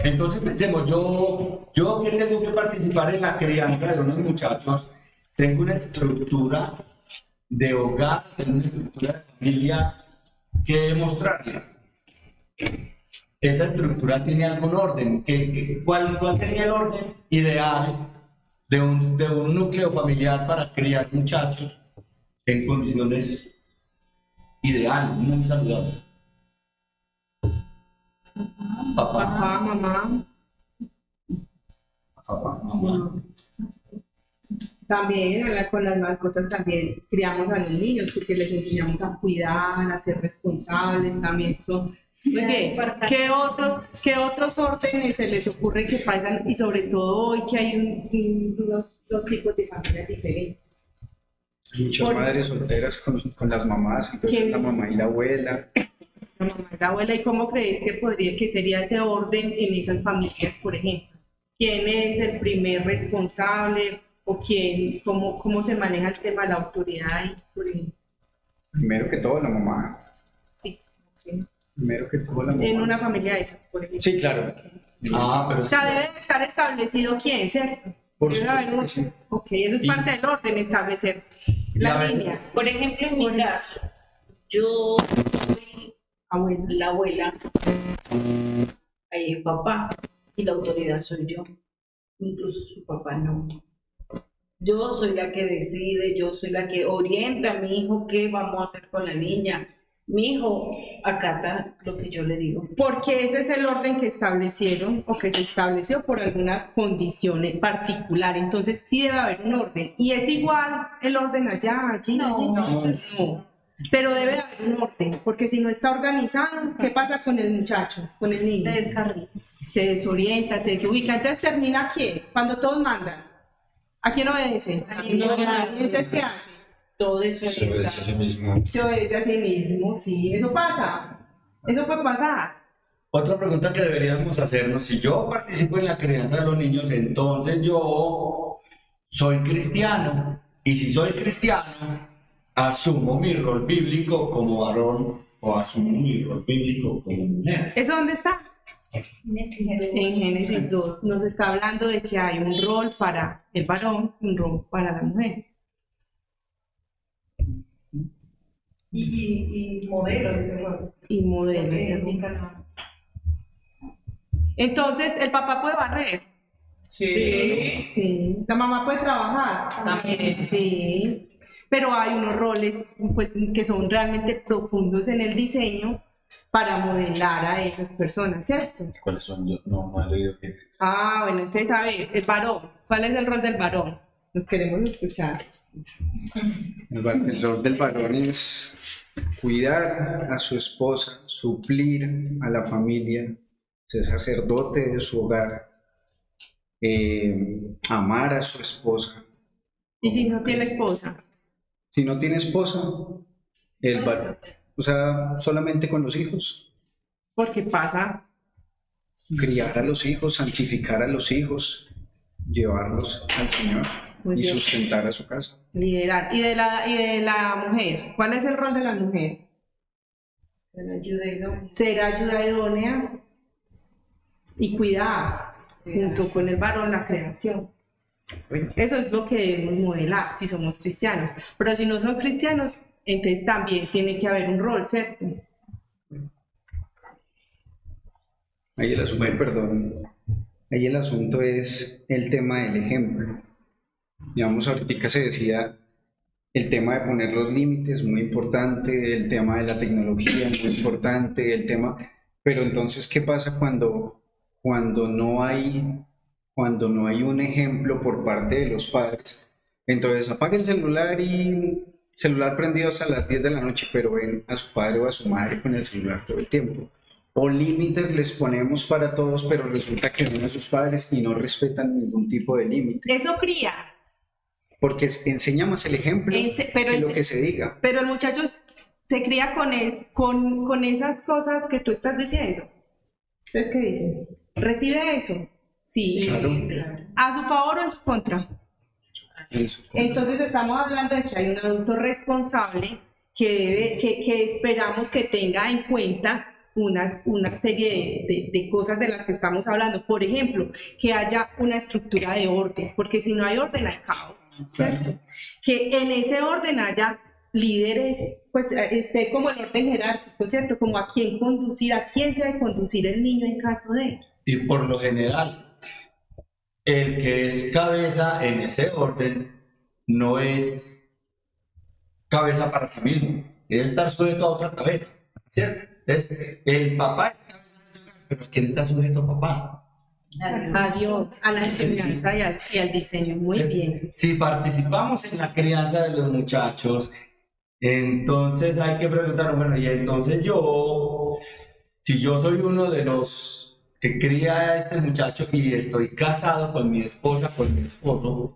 Entonces pensemos, yo que tengo que participar en la crianza de unos muchachos, tengo una estructura de hogar, tengo una estructura de familia que mostrarles. Esa estructura tiene algún orden. ¿Cuál sería el orden ideal de un núcleo familiar para criar muchachos en condiciones ideales, muy saludables? Papá, mamá. También con las mascotas también criamos a los niños porque les enseñamos a cuidar, a ser responsables, también son. Muy bien. ¿Qué otros órdenes se les ocurre que pasan? Y sobre todo hoy que hay dos tipos de familias diferentes. Muchas madres solteras con las mamás, entonces la mamá y la abuela. La mamá y la abuela, ¿y cómo crees que sería ese orden en esas familias, por ejemplo? ¿Quién es el primer responsable o cómo se maneja el tema de la autoridad ahí, por ejemplo? Primero que todo la mamá. Sí. Primero que todo la mamá. En una familia de esas, por ejemplo. Sí, claro. Pero o sea, debe estar establecido quién, ¿cierto? Por supuesto que sí. Ok, eso es parte del orden, establecer la línea. Por ejemplo, en mi caso, yo soy la abuela, ahí el papá, y la autoridad soy yo. Incluso su papá no. Yo soy la que decide, yo soy la que orienta a mi hijo qué vamos a hacer con la niña. Mi hijo acata lo que yo le digo. Porque ese es el orden que establecieron o que se estableció por alguna condición en particular. Entonces sí debe haber un orden. Y es igual el orden allá, allí, allí. No. Pero debe haber un orden, porque si no está organizado, ¿qué pasa con el muchacho, con el niño? Se descarrila. Se desorienta, se desubica. Entonces termina ¿quién? Cuando todos mandan. ¿A quién obedece? Entonces ¿qué hace? Todo eso Se obedece a sí mismo. Se obedece a sí mismo, sí, eso pasa. Eso puede pasar. Otra pregunta que deberíamos hacernos, si yo participo en la crianza de los niños, entonces yo soy cristiano. Y si soy cristiano, asumo mi rol bíblico como varón o asumo mi rol bíblico como mujer. ¿Eso dónde está? En Génesis 2 nos está hablando de que hay un rol para el varón, un rol para la mujer. Y modelo ese rol. Y modelo Porque ese en mi rol. caso, Entonces, ¿el papá puede barrer? Sí. ¿La mamá puede trabajar? También. Sí. Pero hay unos roles pues, que son realmente profundos en el diseño para modelar a esas personas, ¿cierto? ¿Cuáles son? Yo no he leído que... Ah, bueno, entonces a ver, el varón. ¿Cuál es el rol del varón? Nos queremos escuchar. El rol del varón es cuidar a su esposa, suplir a la familia, ser sacerdote de su hogar, amar a su esposa. ¿Y si no tiene esposa? Si no tiene esposa, el varón, o sea, solamente con los hijos, Porque pasa. criar a los hijos, santificar a los hijos, llevarlos al Señor Muy y bien. sustentar a su casa. Liderar. ¿Y de la mujer? ¿Cuál es el rol de la mujer? Ser ayuda idónea y cuidar, junto con el varón, la creación. Eso es lo que debemos modelar si somos cristianos. Pero si no son cristianos, entonces también tiene que haber un rol, ¿cierto? Ahí el asunto es el tema del ejemplo. Digamos, ahorita se decía el tema de poner los límites, muy importante, el tema de la tecnología, muy importante, el tema... Pero entonces, ¿qué pasa cuando no hay un ejemplo por parte de los padres? Entonces, apaga el celular y celular prendido hasta las 10 de la noche, pero ven a su padre o a su madre con el celular todo el tiempo. O límites les ponemos para todos, pero resulta que ven a sus padres y no respetan ningún tipo de límite. Eso cría. Porque enseña más el ejemplo que lo que se diga. Pero el muchacho se cría con esas cosas que tú estás diciendo. ¿Ustedes qué dicen? ¿Recibe eso? Sí. Claro. ¿A su favor o en su contra? Eso. Entonces estamos hablando de que hay un adulto responsable que esperamos que tenga en cuenta una serie de cosas de las que estamos hablando. Por ejemplo, que haya una estructura de orden, porque si no hay orden hay caos, ¿cierto? Que en ese orden haya líderes, pues esté como el orden jerárquico, ¿cierto? Como a quién conducir, a quién se debe conducir el niño en caso de... Y por lo general, el que es cabeza en ese orden no es cabeza para sí mismo, debe estar sujeto a otra cabeza, ¿cierto? Entonces, el papá es cabeza de su casa, pero ¿quién está sujeto a papá? A Dios, a la enseñanza y al diseño. Muy bien. Si participamos en la crianza de los muchachos, entonces hay que preguntar, bueno, y entonces yo, si yo soy uno de los que cría a este muchacho y estoy casado con mi esposa, con mi esposo,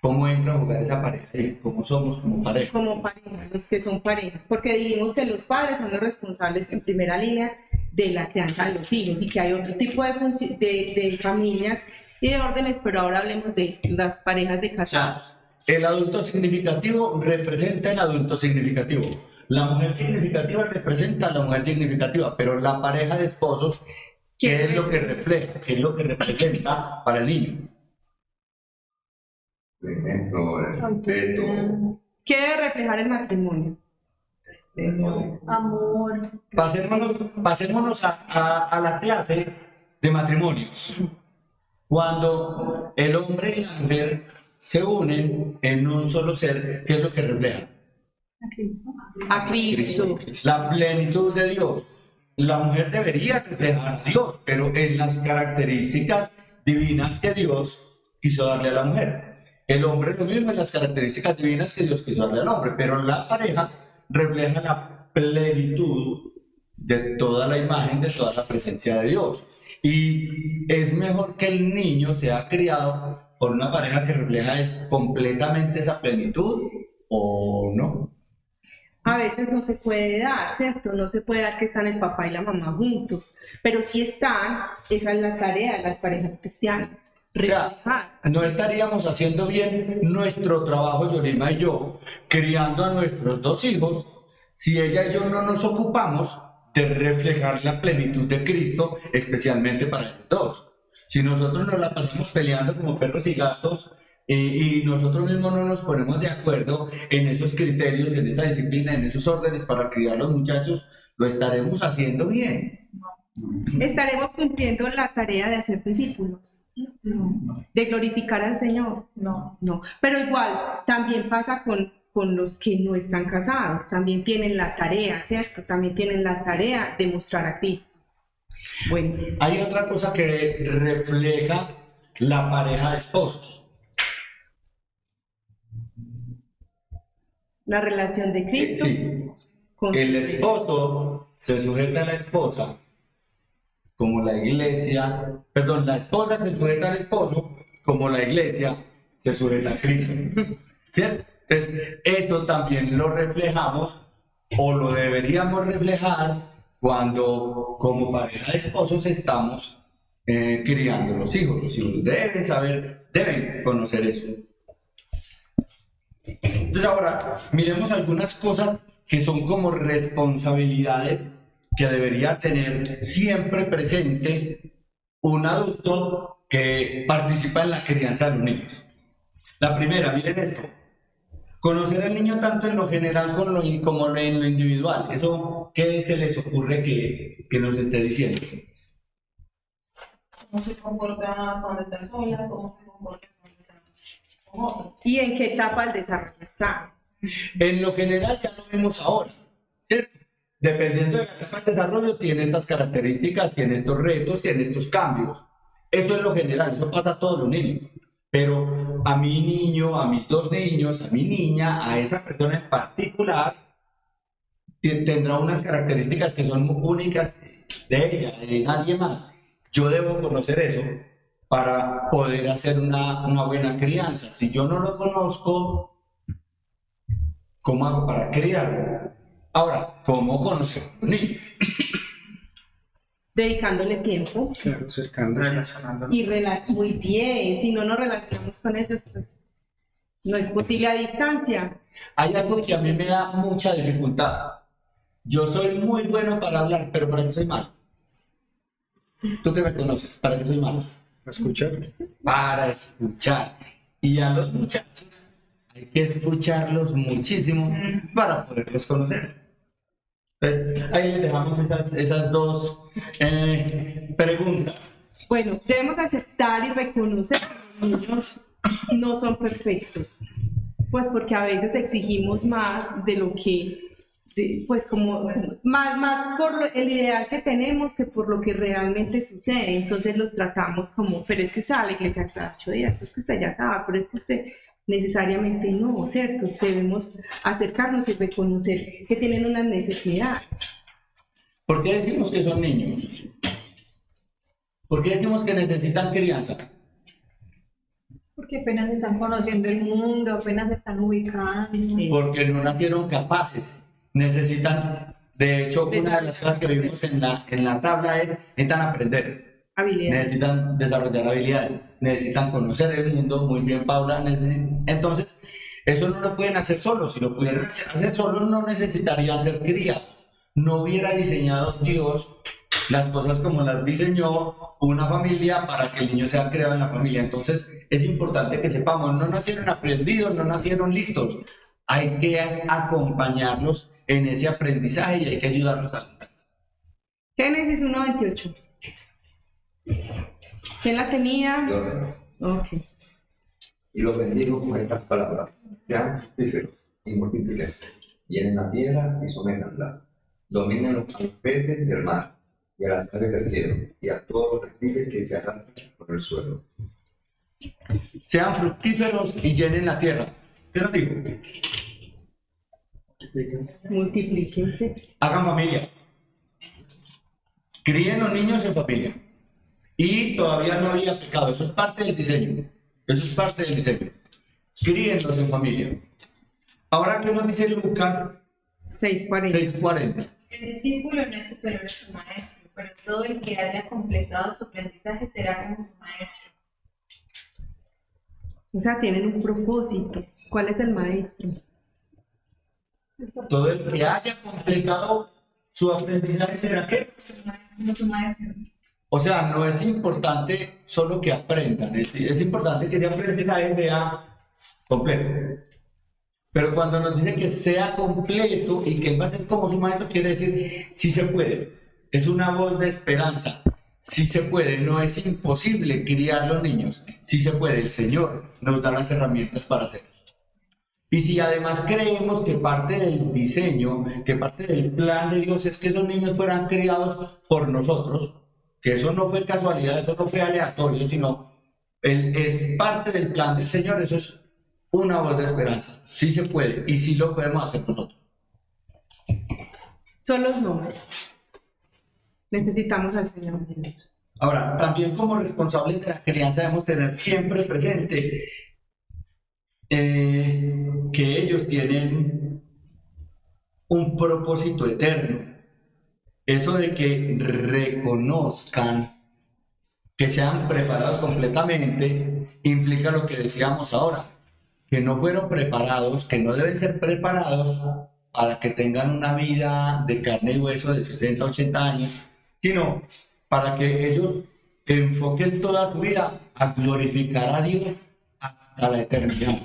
¿cómo entra a jugar esa pareja? ¿Y cómo somos como pareja? Como pareja, los que son parejas, porque dijimos que los padres son los responsables en primera línea de la crianza de los hijos y que hay otro tipo de familias y de órdenes, pero ahora hablemos de las parejas de casados. El adulto significativo representa el adulto significativo. La mujer significativa representa a la mujer significativa, pero la pareja de esposos, ¿qué es lo que refleja? ¿Qué es lo que representa para el niño? Por ejemplo, el respeto. ¿Qué debe reflejar el matrimonio? Amor. Pasémonos a la clase de matrimonios. Cuando el hombre y la mujer se unen en un solo ser, ¿qué es lo que refleja? A Cristo. La plenitud de Dios. La mujer debería reflejar a Dios, pero en las características divinas que Dios quiso darle a la mujer. El hombre lo mismo en las características divinas que Dios quiso darle al hombre, pero la pareja refleja la plenitud de toda la imagen, de toda la presencia de Dios. Y es mejor que el niño sea criado por una pareja que refleja completamente esa plenitud o no. A veces no se puede dar, ¿cierto? No se puede dar que están el papá y la mamá juntos, pero si están, esa es la tarea de las parejas cristianas. O sea, no estaríamos haciendo bien nuestro trabajo, Yorima y yo, criando a nuestros dos hijos, si ella y yo no nos ocupamos de reflejar la plenitud de Cristo, especialmente para ellos dos. Si nosotros nos la pasamos peleando como perros y gatos, y nosotros mismos no nos ponemos de acuerdo en esos criterios, en esa disciplina, en esos órdenes para criar a los muchachos, lo estaremos haciendo bien. Estaremos cumpliendo la tarea de hacer discípulos, de glorificar al Señor. No. Pero igual, también pasa con los que no están casados, también tienen la tarea, ¿cierto? También tienen la tarea de mostrar a Cristo. Bueno. Hay otra cosa que refleja la pareja de esposos. La relación de Cristo. Sí. El esposo se sujeta a la esposa como la iglesia, perdón, la esposa se sujeta al esposo como la iglesia se sujeta a Cristo. ¿Cierto? Entonces, esto también lo reflejamos o lo deberíamos reflejar cuando como pareja de esposos estamos criando los hijos. Los hijos deben saber, deben conocer eso. Entonces ahora miremos algunas cosas que son como responsabilidades que debería tener siempre presente un adulto que participa en la crianza de los niños. La primera, miren esto, conocer al niño tanto en lo general como en lo individual. ¿Eso qué se les ocurre que nos esté diciendo? ¿Cómo se comporta cuando está sola? ¿Cómo se comporta cuando está con otros? ¿Y en qué etapa del desarrollo está? En lo general ya lo vimos ahora, ¿cierto? Dependiendo de la etapa de desarrollo, tiene estas características, tiene estos retos, tiene estos cambios. Esto es lo general, eso pasa a todos los niños. Pero a mi niño, a mis dos niños, a mi niña, a esa persona en particular, tendrá unas características que son únicas de ella, de nadie más. Yo debo conocer eso para poder hacer una buena crianza. Si yo no lo conozco, ¿cómo hago para criarlo? Ahora, ¿cómo conocer a un niño? Dedicándole tiempo. Claro, cercándose. Relacionando. Y muy bien, si no nos relacionamos con ellos, pues no es posible a distancia. Hay algo que a mí me da mucha dificultad. Yo soy muy bueno para hablar, pero ¿para qué soy malo? Tú que me conoces, ¿para qué soy malo? Para escuchar. Para escuchar. Y a los muchachos hay que escucharlos muchísimo para poderlos conocer. Entonces, ahí les dejamos esas dos preguntas. Bueno, debemos aceptar y reconocer que los niños no son perfectos, pues porque a veces exigimos más de lo que, pues como, más por el ideal que tenemos que por lo que realmente sucede. Entonces los tratamos como, pero es que usted va a la iglesia cada 8 días, pues que usted ya sabe, pero es que usted necesariamente no, ¿cierto? Debemos acercarnos y reconocer que tienen unas necesidades. ¿Por qué decimos que son niños? ¿Por qué decimos que necesitan crianza? Porque apenas están conociendo el mundo, apenas se están ubicando. Porque no nacieron capaces. Necesitan, de hecho, una de las cosas que vimos en la tabla es, necesitan aprender. Habilidades. Necesitan desarrollar habilidades, necesitan conocer el mundo, muy bien Paula, entonces eso no lo pueden hacer solos. Si lo pudieran hacer solos no necesitarían ser criados, no hubiera diseñado Dios las cosas como las diseñó una familia para que el niño sea criado en la familia. Entonces es importante que sepamos, no nacieron aprendidos, no nacieron listos, hay que acompañarlos en ese aprendizaje y hay que ayudarlos a distancia. Génesis 1:28. ¿Quién la tenía? Yo, Ok. y los bendigo con estas palabras: sean fructíferos y multiplíquense, llenen la tierra y sométanla. Dominen los peces del mar y a las aves del cielo y a todos los reptiles que se arrastran por el suelo. Sean fructíferos y llenen la tierra. ¿Qué nos digo? Multiplíquense. Hagan familia. Críen los niños en familia. Y todavía no había pecado. Eso es parte del diseño. Eso es parte del diseño. Críenlos en familia. Ahora, ¿qué nos dice Lucas 6:40? 6:40. El discípulo no es superior a su maestro, pero todo el que haya completado su aprendizaje será como su maestro. O sea, tienen un propósito. ¿Cuál es el maestro? Todo el que haya completado su aprendizaje será ¿qué? Como su maestro. O sea, no es importante solo que aprendan, es importante que ese aprendizaje sea completo. Pero cuando nos dice que sea completo y que él va a ser como su maestro, quiere decir, sí se puede. Es una voz de esperanza. Sí se puede, no es imposible criar los niños. Sí se puede, el Señor nos da las herramientas para hacerlo. Y si además creemos que parte del diseño, que parte del plan de Dios es que esos niños fueran criados por nosotros, que eso no fue casualidad, eso no fue aleatorio, sino es parte del plan del Señor, eso es una voz de esperanza. Sí se puede y sí lo podemos hacer nosotros. Son los nombres. Necesitamos al Señor. Ahora, también como responsables de la crianza debemos tener siempre presente que ellos tienen un propósito eterno. Eso de que reconozcan, que sean preparados completamente, implica lo que decíamos ahora, que no fueron preparados, que no deben ser preparados para que tengan una vida de carne y hueso de 60, 80 años, sino para que ellos enfoquen toda su vida a glorificar a Dios hasta la eternidad.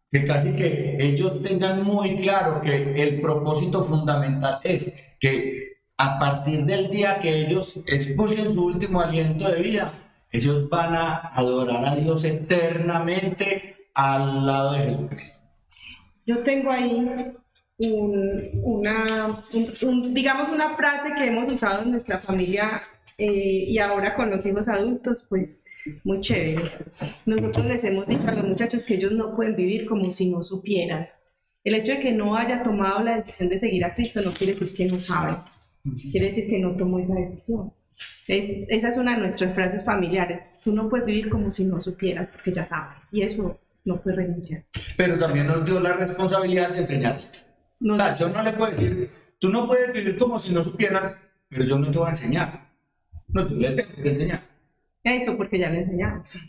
Que casi que ellos tengan muy claro que el propósito fundamental es que a partir del día que ellos expulsen su último aliento de vida, ellos van a adorar a Dios eternamente al lado de Jesucristo. Yo tengo ahí digamos una frase que hemos usado en nuestra familia y ahora con los hijos adultos, pues muy chévere. Nosotros les hemos dicho a los muchachos que ellos no pueden vivir como si no supieran. El hecho de que no haya tomado la decisión de seguir a Cristo no quiere decir que no saben, quiere decir que no tomó esa decisión. Esa es una de nuestras frases familiares. Tú no puedes vivir como si no supieras porque ya sabes, y eso no puedes renunciar. Pero también nos dio la responsabilidad de enseñarles. O sea, yo no le puedo decir, tú no puedes vivir como si no supieras, pero yo no te voy a enseñar. No, tú le tengo que enseñar. Eso porque ya le enseñamos.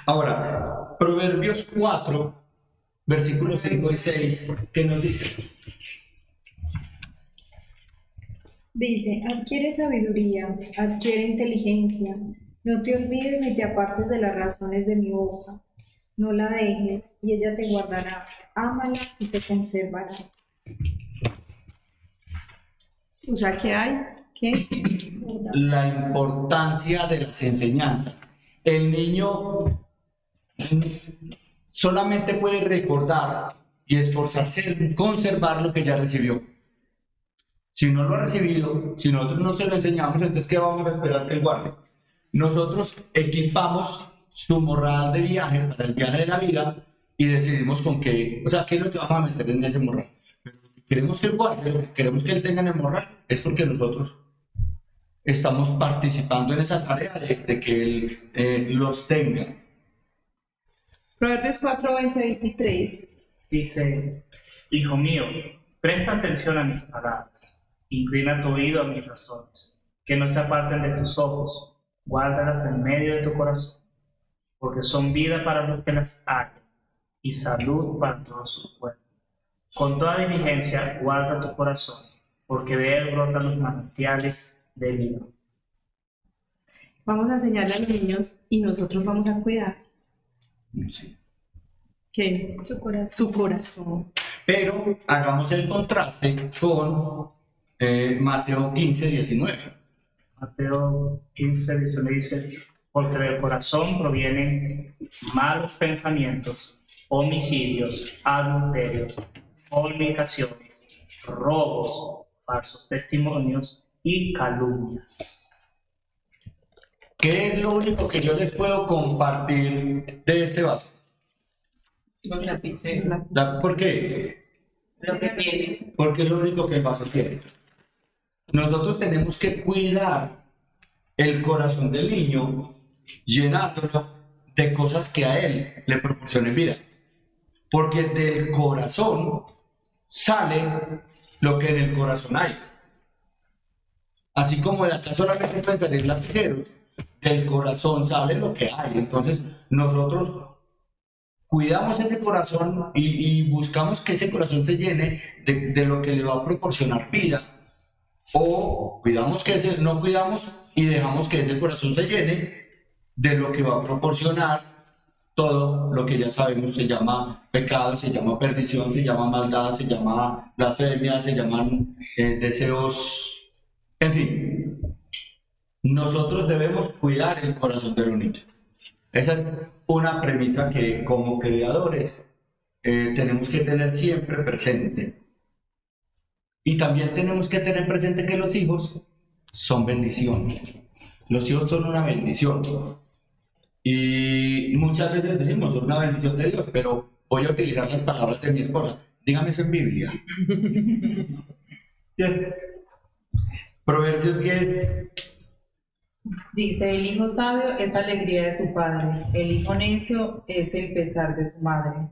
Ahora, Proverbios 4, versículos 5 y 6, ¿qué nos dice? Dice, adquiere sabiduría, adquiere inteligencia, no te olvides ni te apartes de las razones de mi boca, no la dejes y ella te guardará, ámala y te conservará. O sea, ¿qué hay? ¿Qué? La importancia de las enseñanzas. El niño solamente puede recordar y esforzarse en conservar lo que ya recibió. Si no lo ha recibido, si nosotros no se lo enseñamos, entonces ¿qué vamos a esperar que él guarde? Nosotros equipamos su morral de viaje para el viaje de la vida y decidimos con qué, o sea, qué es lo que vamos a meter en ese morral. Pero lo que queremos que él guarde, lo que queremos que él tenga en el morral, es porque nosotros estamos participando en esa tarea de que él los tenga. Proverbios 4, 20, 23. Dice, hijo mío, presta atención a mis palabras, inclina tu oído a mis razones, que no se aparten de tus ojos, guárdalas en medio de tu corazón, porque son vida para los que las hallan y salud para todos sus cuerpos. Con toda diligencia guarda tu corazón, porque de él brotan los manantiales de vida. Vamos a enseñarle a los niños y nosotros vamos a cuidar. Sí. ¿Qué? Su corazón. Su corazón. Pero hagamos el contraste con Mateo 15, 19. Mateo 15, 19 dice, porque del corazón provienen malos pensamientos, homicidios, adulterios, fornicaciones, robos, falsos testimonios y calumnias. ¿Qué es lo único que yo les puedo compartir de este vaso? Los lapiceros, ¿Por qué? lo que tienes. Porque es lo único que el vaso tiene. Nosotros tenemos que cuidar el corazón del niño, llenándolo de cosas que a él le proporcionen vida. Porque del corazón sale lo que en el corazón hay. Así como de acá solamente pueden salir lapiceros, del corazón sale lo que hay. Entonces nosotros cuidamos ese corazón y buscamos que ese corazón se llene de lo que le va a proporcionar vida. O cuidamos no cuidamos y dejamos que ese corazón se llene de lo que va a proporcionar todo lo que ya sabemos se llama pecado, se llama perdición, se llama maldad, se llama blasfemia, se llaman deseos, en fin. Nosotros debemos cuidar el corazón de los niños. Esa es una premisa que como creadores tenemos que tener siempre presente. Y también tenemos que tener presente que los hijos son bendición. Los hijos son una bendición. Y muchas veces decimos, son una bendición de Dios, pero voy a utilizar las palabras de mi esposa. Dígame eso en Biblia. ¿Cierto? Proverbios 10. Dice, el hijo sabio es la alegría de su padre, el hijo necio es el pesar de su madre.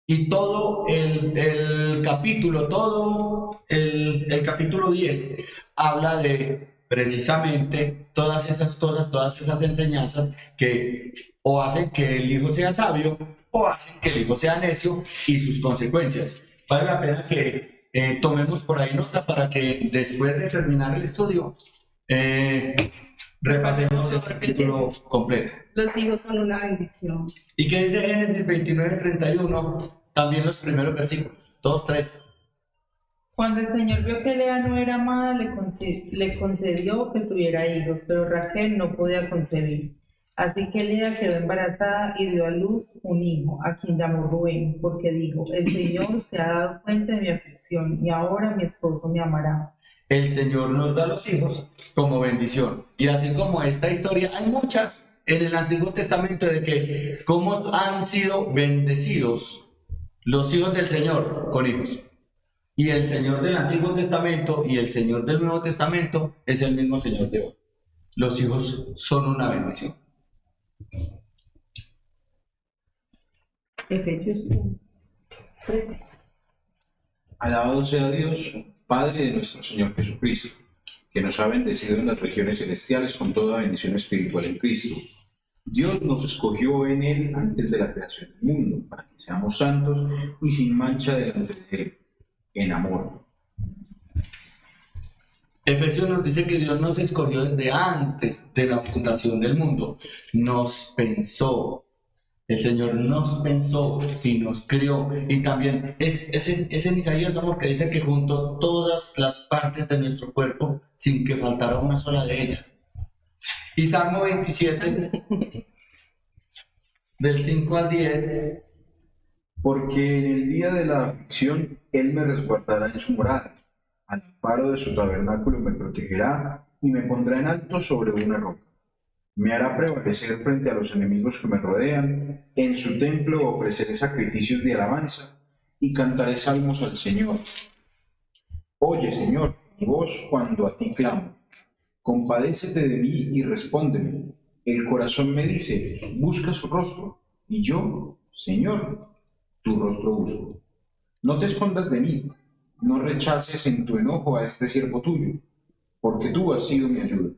Y todo el capítulo, el capítulo 10 habla de precisamente todas esas cosas, todas esas enseñanzas que o hacen que el hijo sea sabio o hacen que el hijo sea necio y sus consecuencias. Vale la pena que tomemos por ahí nota para que después de terminar el estudio repasemos el capítulo completo. Los hijos son una bendición. ¿Y qué dice Génesis 29:31? También los primeros versículos, 2, 3. Cuando el Señor vio que Lea no era amada, le concedió que tuviera hijos, pero Raquel no podía concebir. Así que Lea quedó embarazada y dio a luz un hijo, a quien llamó Rubén, porque dijo, el Señor se ha dado cuenta de mi aflicción y ahora mi esposo me amará. El Señor nos da los hijos como bendición. Y así como esta historia, hay muchas en el Antiguo Testamento de que cómo han sido bendecidos los hijos del Señor con hijos. Y el Señor del Antiguo Testamento y el Señor del Nuevo Testamento es el mismo Señor de hoy. Los hijos son una bendición. Efesios 1. Alabado sea Dios, Padre de nuestro Señor Jesucristo, que nos ha bendecido en las regiones celestiales con toda bendición espiritual en Cristo. Dios nos escogió en Él antes de la creación del mundo, para que seamos santos y sin mancha delante de Él, en amor. Efesios nos dice que Dios nos escogió desde antes de la fundación del mundo. Nos pensó. El Señor nos pensó y nos crió. Y también es en Isaías, amor, que dice que juntó todas las partes de nuestro cuerpo sin que faltara una sola de ellas. Y Salmo 27, del 5 al 10. Porque en el día de la aflicción Él me resguardará en su morada, al amparo de su tabernáculo me protegerá y me pondrá en alto sobre una roca. Me hará prevalecer frente a los enemigos que me rodean, en su templo ofreceré sacrificios de alabanza y cantaré salmos al Señor. Oye, Señor, mi voz cuando a ti clamo. Compadécete de mí y respóndeme. El corazón me dice, busca su rostro, y yo, Señor, tu rostro busco. No te escondas de mí, no rechaces en tu enojo a este siervo tuyo, porque tú has sido mi ayuda.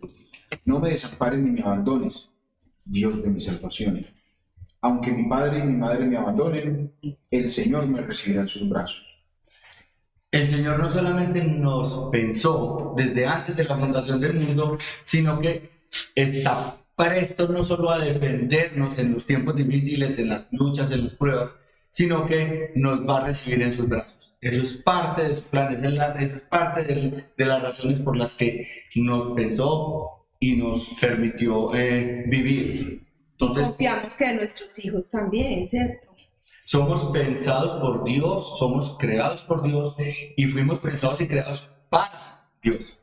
No me desampares ni me abandones, Dios de mi salvación. Aunque mi padre y mi madre me abandonen, el Señor me recibirá en sus brazos. El Señor no solamente nos pensó desde antes de la fundación del mundo, sino que está presto no solo a defendernos en los tiempos difíciles, en las luchas, en las pruebas, sino que nos va a recibir en sus brazos. Eso es parte de sus planes, eso es parte de las razones por las que nos pensó y nos permitió vivir. Entonces, Confiamos que de nuestros hijos también, ¿cierto? Somos pensados por Dios, somos creados por Dios y fuimos pensados y creados para Dios.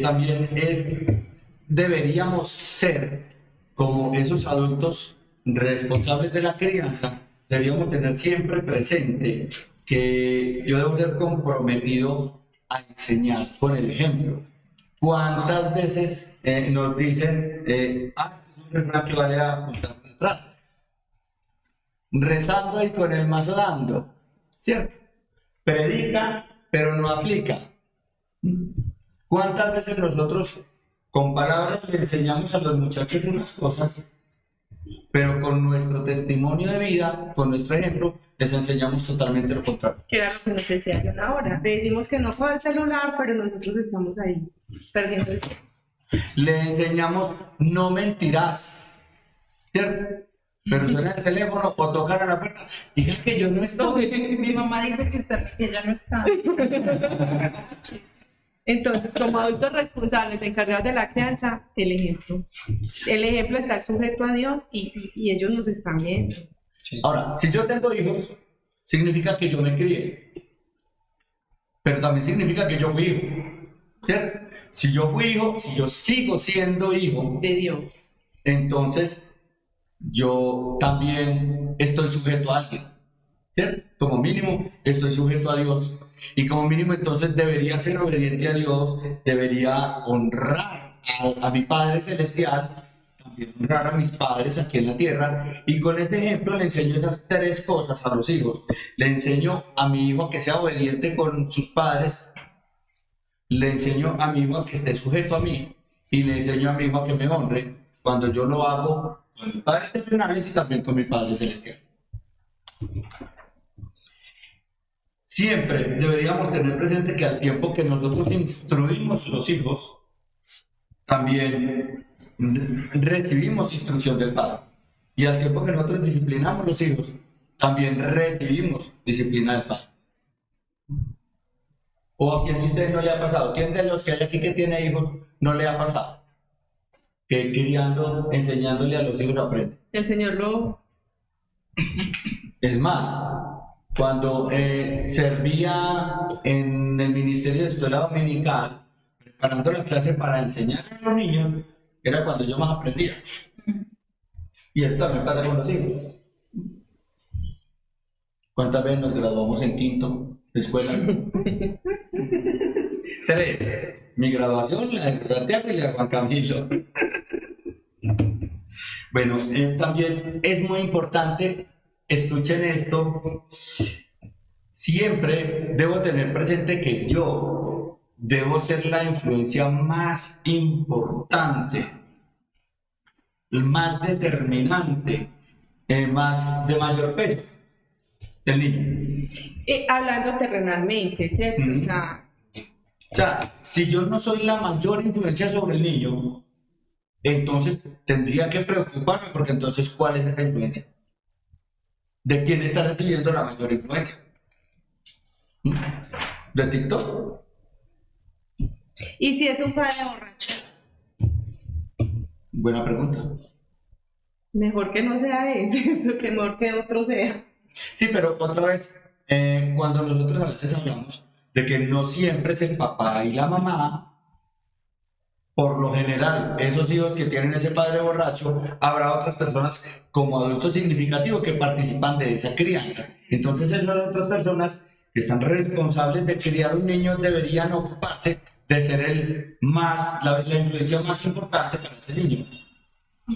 También deberíamos ser como esos adultos responsables de la crianza, deberíamos tener siempre presente que yo debo ser comprometido a enseñar con el ejemplo. ¿Cuántas veces nos dicen, este es un refrán que vale a apuntar atrás? Rezando y con el mazo dando, ¿cierto? Predica, pero no aplica. ¿Cuántas veces nosotros con palabras le enseñamos a los muchachos unas cosas, pero con nuestro testimonio de vida, con nuestro ejemplo, les enseñamos totalmente lo contrario? Que era lo que nos decía yo ahora. Le decimos que no con el celular, pero nosotros estamos ahí, perdiendo el tiempo. Le enseñamos, no mentirás, ¿cierto? Pero suena el teléfono o tocar a la puerta, diga que yo no estoy. Mi mamá dice que ella no está. Entonces, como adultos responsables encargados de la crianza, el ejemplo. El ejemplo está sujeto a Dios y ellos nos están viendo. Ahora, si yo tengo hijos, significa que yo me crié, pero también significa que yo fui hijo, ¿cierto? Si yo fui hijo, si yo sigo siendo hijo De Dios. entonces yo también estoy sujeto a alguien, ¿cierto? Como mínimo estoy sujeto a Dios y como mínimo entonces debería ser obediente a Dios, debería honrar a mi Padre Celestial, también honrar a mis padres aquí en la tierra, y con este ejemplo le enseño esas tres cosas a los hijos. Le enseño a mi hijo a que sea obediente con sus padres, le enseño a mi hijo a que esté sujeto a mí y le enseño a mi hijo a que me honre cuando yo lo hago con mis padres terrenales y también con mi Padre Celestial. Siempre deberíamos tener presente que al tiempo que nosotros instruimos los hijos, también recibimos instrucción del Padre. Y al tiempo que nosotros disciplinamos los hijos, también recibimos disciplina del Padre. ¿O a quién de ustedes no le ha pasado? ¿Quién de los que hay aquí que tiene hijos no le ha pasado? Que criando, enseñándole a los hijos aprende. El Señor lo... Es más, cuando servía en el Ministerio de Escuela Dominical, preparando la clase para enseñar a los niños, era cuando yo más aprendía. Y esto también pasa con los hijos. ¿Cuántas veces nos graduamos en quinto de escuela? 3. Mi graduación, la de Santiago y la de Juan Camilo. Bueno, también es muy importante, escuchen esto, siempre debo tener presente que yo debo ser la influencia más importante, más determinante, más de mayor peso del niño. Hablando terrenalmente, ¿cierto? O sea, si yo no soy la mayor influencia sobre el niño, entonces tendría que preocuparme porque entonces ¿cuál es esa influencia? ¿De quién está recibiendo la mayor influencia? ¿De TikTok? ¿Y si es un padre borracho? Buena pregunta. Mejor que no sea él, ¿cierto? Que mejor que otro sea. Sí, pero otra vez, cuando nosotros a veces hablamos de que no siempre es el papá y la mamá, por lo general, esos hijos que tienen ese padre borracho, habrá otras personas como adultos significativos que participan de esa crianza. Entonces esas otras personas que están responsables de criar un niño deberían ocuparse de ser la influencia más importante para ese niño.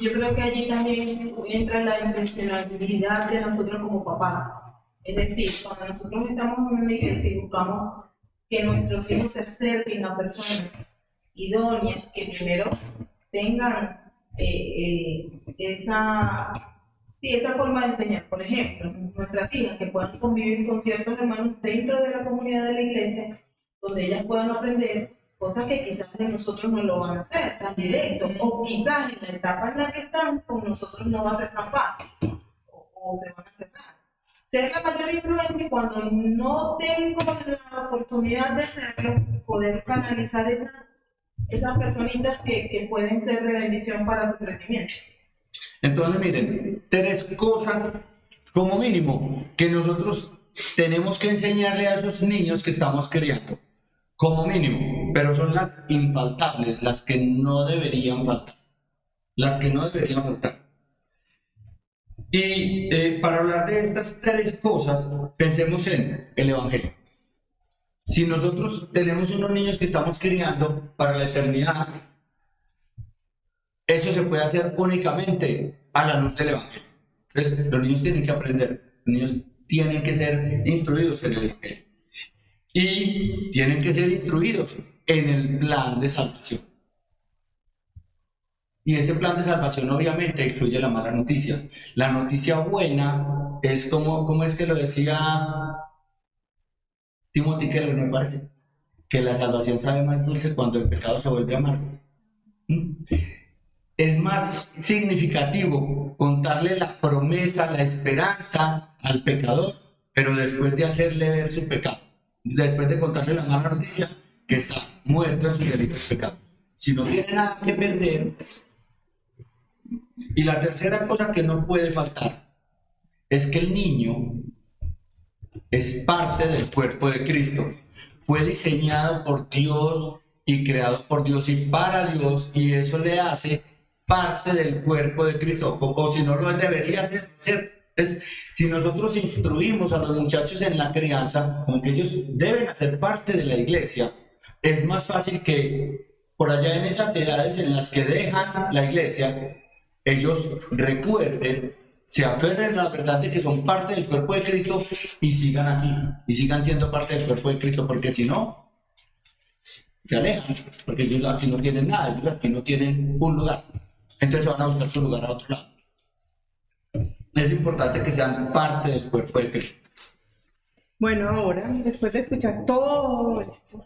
Yo creo que allí también entra la intencionalidad de nosotros como papás. Es decir, cuando nosotros estamos en una iglesia y buscamos que nuestros hijos se acerquen a personas idóneas que primero tengan esa forma de enseñar. Por ejemplo, nuestras hijas que puedan convivir con ciertos hermanos dentro de la comunidad de la iglesia, donde ellas puedan aprender cosas que quizás de nosotros no lo van a hacer tan directo, o quizás en la etapa en la que están con nosotros no va a ser tan fácil, o se van a cerrar. Ser la mayor influencia y cuando no tengo la oportunidad de hacerlo, poder canalizar esas personitas que pueden ser de bendición para su crecimiento. Entonces, miren, 3 cosas como mínimo que nosotros tenemos que enseñarle a esos niños que estamos criando, como mínimo, pero son las infaltables, las que no deberían faltar, las que no deberían faltar. Y para hablar de estas 3 cosas, pensemos en el Evangelio. Si nosotros tenemos unos niños que estamos criando para la eternidad, eso se puede hacer únicamente a la luz del Evangelio. Entonces, los niños tienen que aprender, los niños tienen que ser instruidos en el Evangelio. Y tienen que ser instruidos en el plan de salvación. Y ese plan de salvación obviamente incluye la mala noticia. La noticia buena es como es que lo decía Timothy Keller, me parece, que la salvación sabe más dulce cuando el pecado se vuelve amargo. Es más significativo contarle la promesa, la esperanza al pecador, pero después de hacerle ver su pecado, después de contarle la mala noticia, que está muerto en sus delitos y pecados. Si no tiene nada que perder. Y la tercera cosa que no puede faltar es que el niño es parte del cuerpo de Cristo. Fue diseñado por Dios y creado por Dios y para Dios, y eso le hace parte del cuerpo de Cristo, o si no lo debería ser. Si nosotros instruimos a los muchachos en la crianza, como que ellos deben hacer parte de la iglesia, es más fácil que por allá en esas edades en las que dejan la iglesia, ellos recuerden, se aferren a la verdad de que son parte del cuerpo de Cristo y sigan aquí, y sigan siendo parte del cuerpo de Cristo, porque si no, se alejan, porque ellos aquí no tienen nada, ellos aquí no tienen un lugar, entonces van a buscar su lugar a otro lado. Es importante que sean parte del cuerpo de Cristo. Bueno, ahora, después de escuchar todo esto,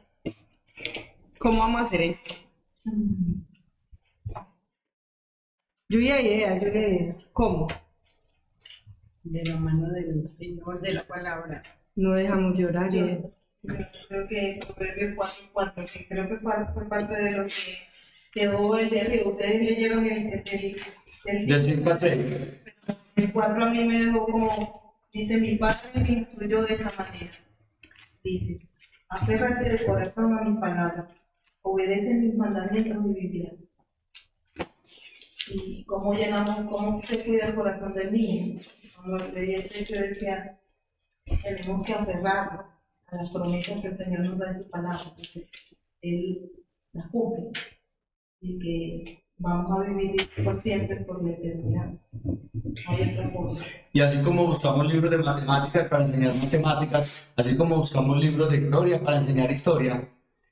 ¿cómo vamos a hacer esto? Lluvia de ideas. ¿Cómo? De la mano del Señor, de la palabra. No dejamos llorar. Yo creo que Proverbios 4:4, que creo que fue parte de lo que quedó el de arriba. Ustedes leyeron el Del 5 al 6. El 4 a mí me dejó como, dice, mi padre me instruyó de esta manera. Dice, aférrate de corazón a mis palabras, obedece mis mandamientos y vivirás. Y cómo se cuida el corazón del niño. Como el hecho decía, tenemos que aferrarnos a las promesas que el Señor nos da en su palabra, porque Él las cumple. Y que vamos a vivir por siempre, por la eternidad. No hay otra cosa. Y así como buscamos libros de matemáticas para enseñar matemáticas, así como buscamos libros de historia para enseñar historia,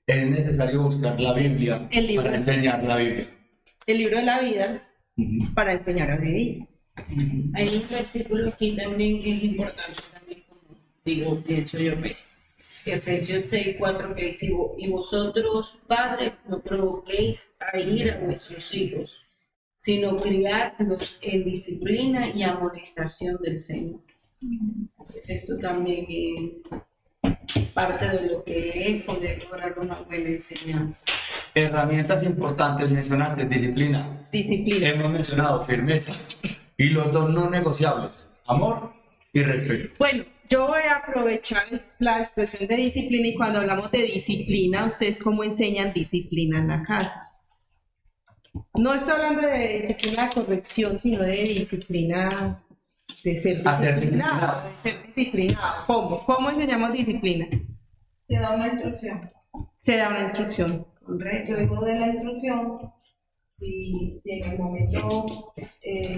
es necesario buscar la Biblia para enseñar la Biblia. El libro de la vida para enseñar a vivir. Hay un versículo aquí también que es importante, también, como digo, pienso yo, Efesios 6:4, que dice, y vosotros, padres, no provoquéis a ir a vuestros hijos, sino criadlos en disciplina y amonestación del Señor. Pues esto también es parte de lo que es poder lograr una buena enseñanza. Herramientas importantes mencionaste: disciplina. Hemos mencionado firmeza. Y los 2 no negociables: amor y respeto. Bueno, yo voy a aprovechar la expresión de disciplina, y cuando hablamos de disciplina, ¿ustedes cómo enseñan disciplina en la casa? No estoy hablando de disciplina de corrección, sino de disciplina de ser disciplinado. De ser disciplinado. ¿Cómo enseñamos disciplina? Se da una instrucción. Se da una instrucción. Luego de la instrucción, y si en el momento,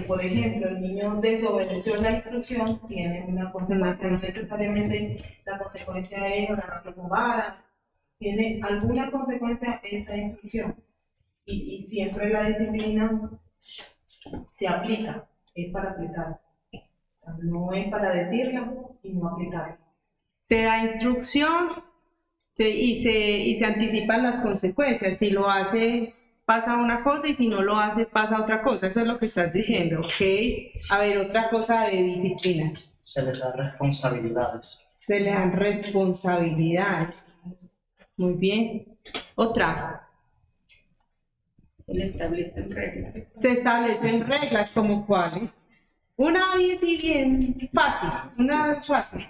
por ejemplo, el niño desobedeció la instrucción, tiene una consecuencia. No necesariamente la consecuencia es agarrarlo con vara, tiene alguna consecuencia esa instrucción. Y siempre la disciplina se aplica, es para aplicar. O sea, no es para decirla y no aplicarla. Se da instrucción y se anticipan las consecuencias. Si lo hace, pasa una cosa, y si no lo hace, pasa otra cosa. Eso es lo que estás diciendo, ¿ok? A ver, otra cosa de disciplina. Se les da responsabilidades. Se le dan responsabilidades. Muy bien. Otra. le establecen reglas. Se establecen reglas como cuáles. Una así bien fácil, una fácil.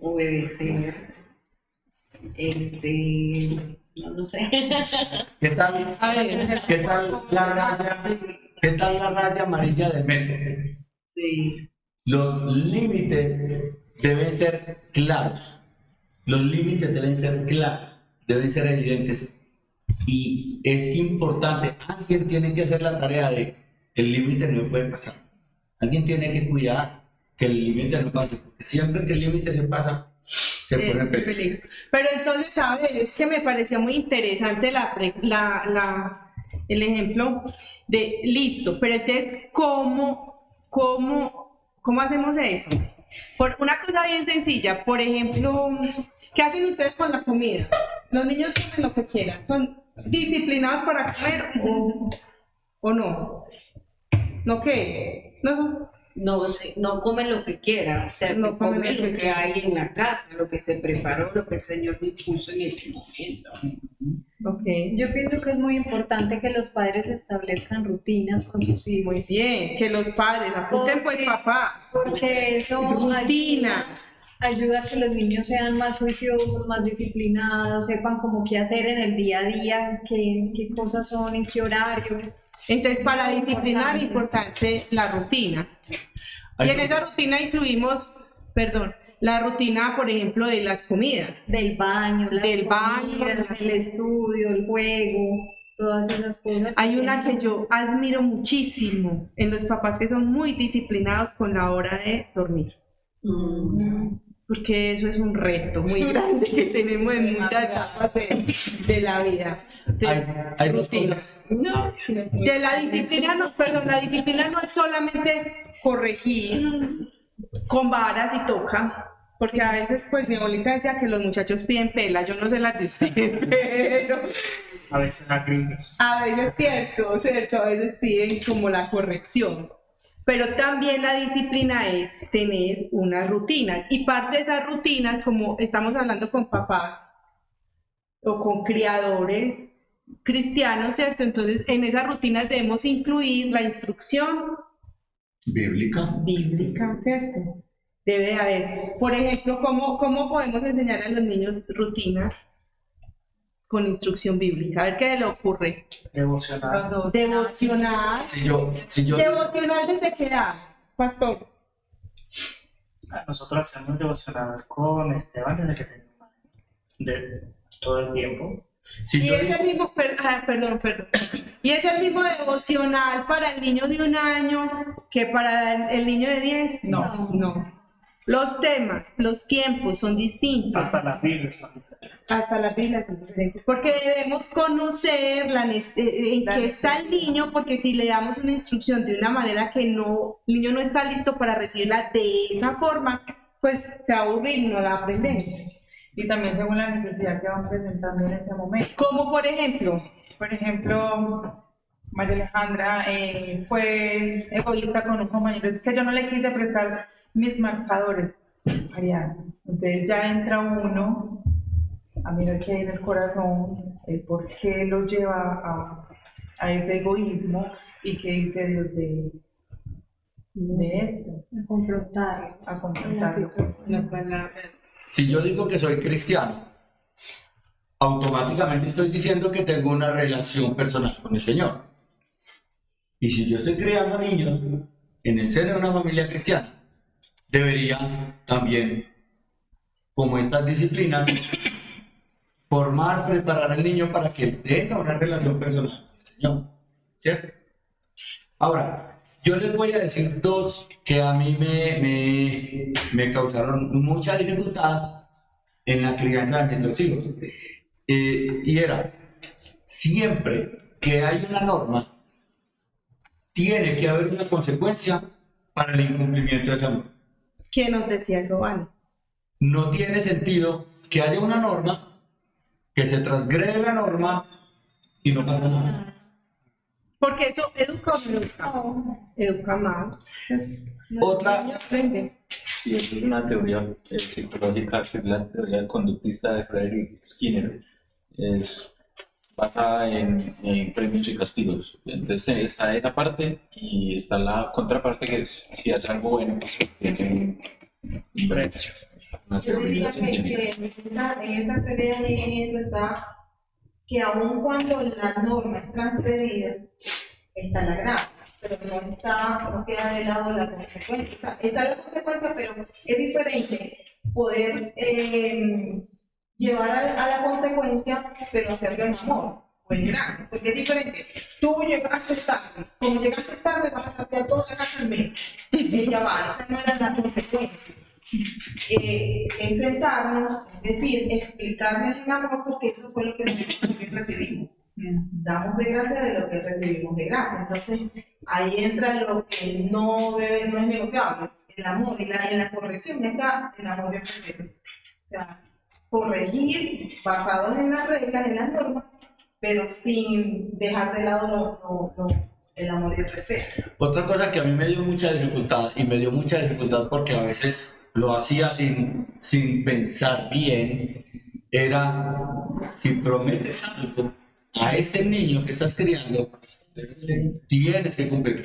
Obedecer. No sé. ¿Qué tal, A ver, qué tal la raya amarilla del metro? Sí. Los límites deben ser claros. Los límites deben ser claros, deben ser evidentes. Y es importante, alguien tiene que hacer la tarea de el límite no puede pasar. Alguien tiene que cuidar que el límite no pase, porque siempre que el límite se pasa, se pone en peligro. peligro. Pero entonces, a ver, es que me pareció muy interesante el ejemplo de listo, pero entonces, ¿cómo hacemos eso? Por una cosa bien sencilla, por ejemplo, ¿qué hacen ustedes con la comida? Los niños comen lo que quieran, ¿son disciplinados para comer o no? ¿No qué? No. No sé, no comen lo que quiera, o sea, No se comen come lo que lo que quiera. hay en la casa, lo que se preparó, lo que el Señor dispuso en ese momento. Ok. Yo pienso que es muy importante que los padres establezcan rutinas con sus hijos. Muy bien, que los padres apunten pues Porque- papás. Porque eso Rutinas. ayuda a que los niños sean más juiciosos, más disciplinados, sepan como qué hacer en el día a día, qué cosas son, en qué horario. Entonces, para Muy disciplinar, importante. importante la rutina. Hay Y en esa rutina incluimos, la rutina, por ejemplo, de las comidas. Del baño, las Del baño, comidas, el estudio, el juego, todas esas cosas. Hay una que yo admiro muchísimo en los papás que son muy disciplinados con la hora de dormir. Porque eso es un reto muy grande que tenemos en muchas etapas de la vida. hay dos Rutinas. cosas. No, De la disciplina, la disciplina no es solamente corregir con varas y toca, porque a veces, pues mi abuelita decía que los muchachos piden pela, yo no sé las de ustedes, pero A veces las gritos. a veces cierto, a veces piden como la corrección. Pero también la disciplina es tener unas rutinas, y parte de esas rutinas, como estamos hablando con papás o con criadores cristianos, ¿cierto? Entonces, en esas rutinas debemos incluir la instrucción bíblica, ¿cierto? Debe de haber, por ejemplo, ¿cómo podemos enseñar a los niños rutinas con instrucción bíblica? A ver qué le ocurre. Devocional. Devocional. Si yo Devocional desde qué edad, pastor. Nosotros hacemos devocional con Esteban desde que tenía un año. De todo el tiempo. si Y yo es el mismo, perdón. Y es el mismo devocional para el niño de 1 año que para el niño de 10. No. Los temas, los tiempos son distintos. Hasta las Biblias son diferentes. Hasta las Biblias son diferentes. Porque debemos conocer en qué está el niño, porque si le damos una instrucción de una manera que el niño no está listo para recibirla de esa forma, pues se va a aburrir, no la aprende. Y también según la necesidad que van presentando en ese momento. Como por ejemplo, María Alejandra fue egoísta con un compañero. Es que yo no le quise prestar mis marcadores, Mariana. Entonces ya entra uno a mirar qué hay en el corazón, por qué lo lleva a ese egoísmo y qué dice Dios de esto, A confrontarlos. a en la confrontarlo. situación. Si yo digo que soy cristiano, automáticamente estoy diciendo que tengo una relación personal con el Señor. Y si yo estoy criando niños en el seno de una familia cristiana, debería también, como estas disciplinas, preparar al niño para que tenga una relación personal con el Señor. ¿Cierto? Ahora, yo les voy a decir dos que a mí me causaron mucha dificultad en la crianza de nuestros hijos. Y era, siempre que hay una norma, tiene que haber una consecuencia para el incumplimiento de esa norma. ¿quién nos decía eso, Vale? No tiene sentido que haya una norma, que se transgrede la norma y no pasa nada. Porque eso educa o no educa. Educa mal. Otra, El niño aprende. Y eso es una teoría psicológica que es la teoría conductista de Frederick Skinner. Es basada en premios y castigos. Entonces está esa parte y está la contraparte que es, si hace algo bueno, pues tiene un beneficio. Una Yo diría recompensa científica. en esa pelea y en eso está que aun cuando la norma es transgredida, está la gracia, pero no queda de lado la consecuencia. O sea, está la consecuencia, pero es diferente poder llevar a la consecuencia, pero hacerlo en amor o en gracia, porque es diferente. Tú llegaste tarde, como llegaste tarde vas a tratar toda la casa al mes. Ella va, esa no era la consecuencia. Es sentarnos, es decir, explicarles en amor, porque eso fue lo que nosotros recibimos. Damos de gracia de lo que recibimos de gracia. Entonces, ahí entra lo que no es negociable, el amor, y en la corrección está el amor y el respeto. O sea, corregir basados en las reglas, en las normas, pero sin dejar de lado el amor y el respeto. Otra cosa que a mí me dio mucha dificultad, y me dio mucha dificultad porque a veces lo hacía sin pensar bien, era si prometes algo a ese niño que estás criando, tienes que cumplir.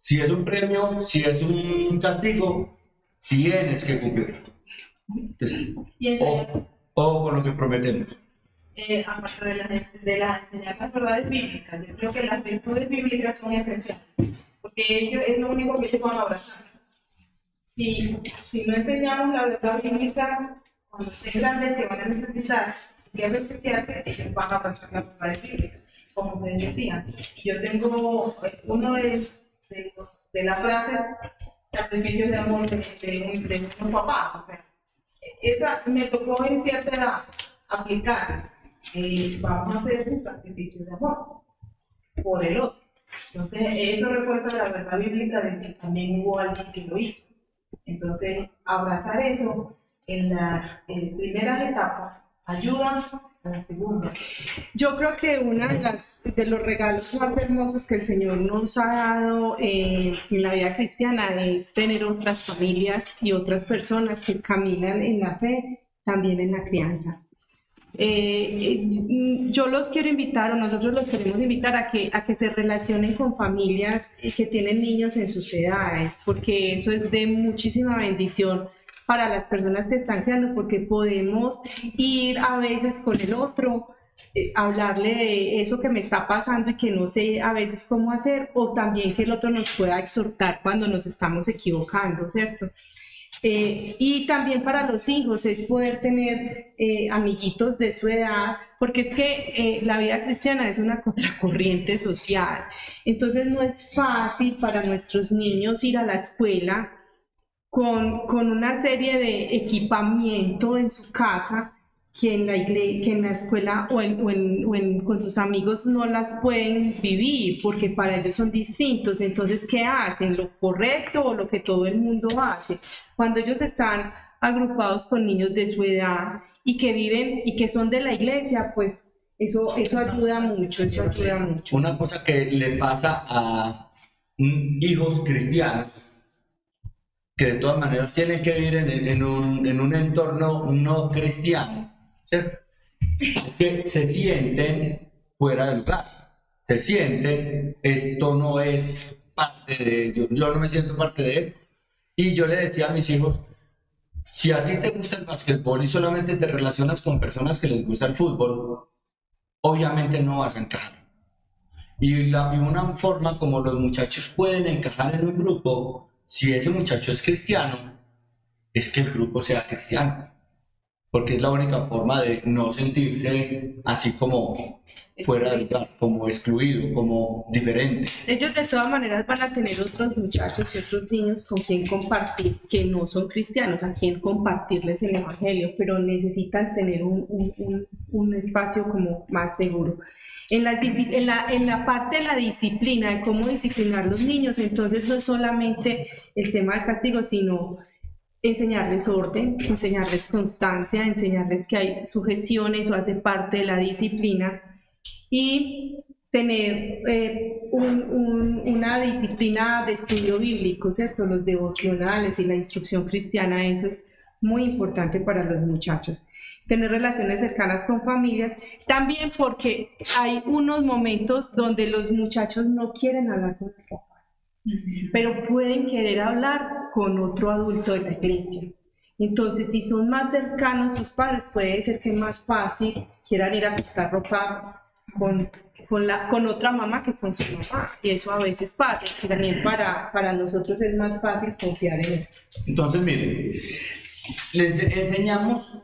Si es un premio, si es un castigo, tienes que cumplir. Entonces, Y ojo con lo que prometemos. aparte de las enseñar las verdades bíblicas, yo creo que las virtudes bíblicas son esenciales, porque ellos es lo único que ellos van a abrazar. Si no enseñamos la verdad bíblica, cuando estén grandes que van a necesitar qué refugiarse, ellos van a abrazar la verdad bíblica, como ustedes decían. Y yo tengo uno de las frases, sacrificios de amor de unos papás, o sea, esa me tocó en cierta edad aplicar. Vamos a hacer un sacrificio de amor por el otro. Entonces, eso refuerza la verdad bíblica de que también hubo alguien que lo hizo. Entonces, abrazar eso en las primeras etapas ayuda a la segunda. Yo creo que uno de los regalos más hermosos que el Señor nos ha dado en la vida cristiana es tener otras familias y otras personas que caminan en la fe, también en la crianza. Yo los quiero invitar, o nosotros los queremos invitar a que se relacionen con familias que tienen niños en sus edades, porque eso es de muchísima bendición para las personas que están creando, porque podemos ir a veces con el otro, hablarle de eso que me está pasando y que no sé a veces cómo hacer, o también que el otro nos pueda exhortar cuando nos estamos equivocando, ¿cierto? Y también para los hijos es poder tener amiguitos de su edad, porque es que la vida cristiana es una contracorriente social, entonces no es fácil para nuestros niños ir a la escuela con una serie de equipamiento en su casa que en la escuela con sus amigos no las pueden vivir porque para ellos son distintos. Entonces, ¿qué hacen? ¿Lo correcto o lo que todo el mundo hace? Cuando ellos están agrupados con niños de su edad y que viven y que son de la iglesia, pues eso ayuda mucho, eso ayuda mucho. Una cosa que le pasa a hijos cristianos, que de todas maneras tienen que vivir en un entorno no cristiano, ¿cierto? Es que se sienten fuera del lugar, se sienten, esto no es parte de ellos, yo no me siento parte de esto. Y yo le decía a mis hijos, si a ti te gusta el básquetbol y solamente te relacionas con personas que les gusta el fútbol, obviamente no vas a encajar. Y una forma como los muchachos pueden encajar en un grupo, si ese muchacho es cristiano, es que el grupo sea cristiano, porque es la única forma de no sentirse así como fuera del lugar, como excluido, como diferente. Ellos de todas maneras van a tener otros muchachos y otros niños con quien compartir, que no son cristianos, a quien compartirles el evangelio, pero necesitan tener un espacio como más seguro. En la parte de la disciplina, de cómo disciplinar a los niños, entonces no es solamente el tema del castigo, sino enseñarles orden, enseñarles constancia, enseñarles que hay sujeciones o hace parte de la disciplina y tener una disciplina de estudio bíblico, ¿cierto? Los devocionales y la instrucción cristiana, eso es muy importante para los muchachos. Tener relaciones cercanas con familias, también porque hay unos momentos donde los muchachos no quieren hablar con los papás, pero pueden querer hablar con otro adulto de la iglesia. Entonces, si son más cercanos sus padres, puede ser que es más fácil quieran ir a comprar ropa con otra mamá que con su mamá. Y eso a veces pasa, y también para nosotros es más fácil confiar en él. Entonces, miren, les enseñamos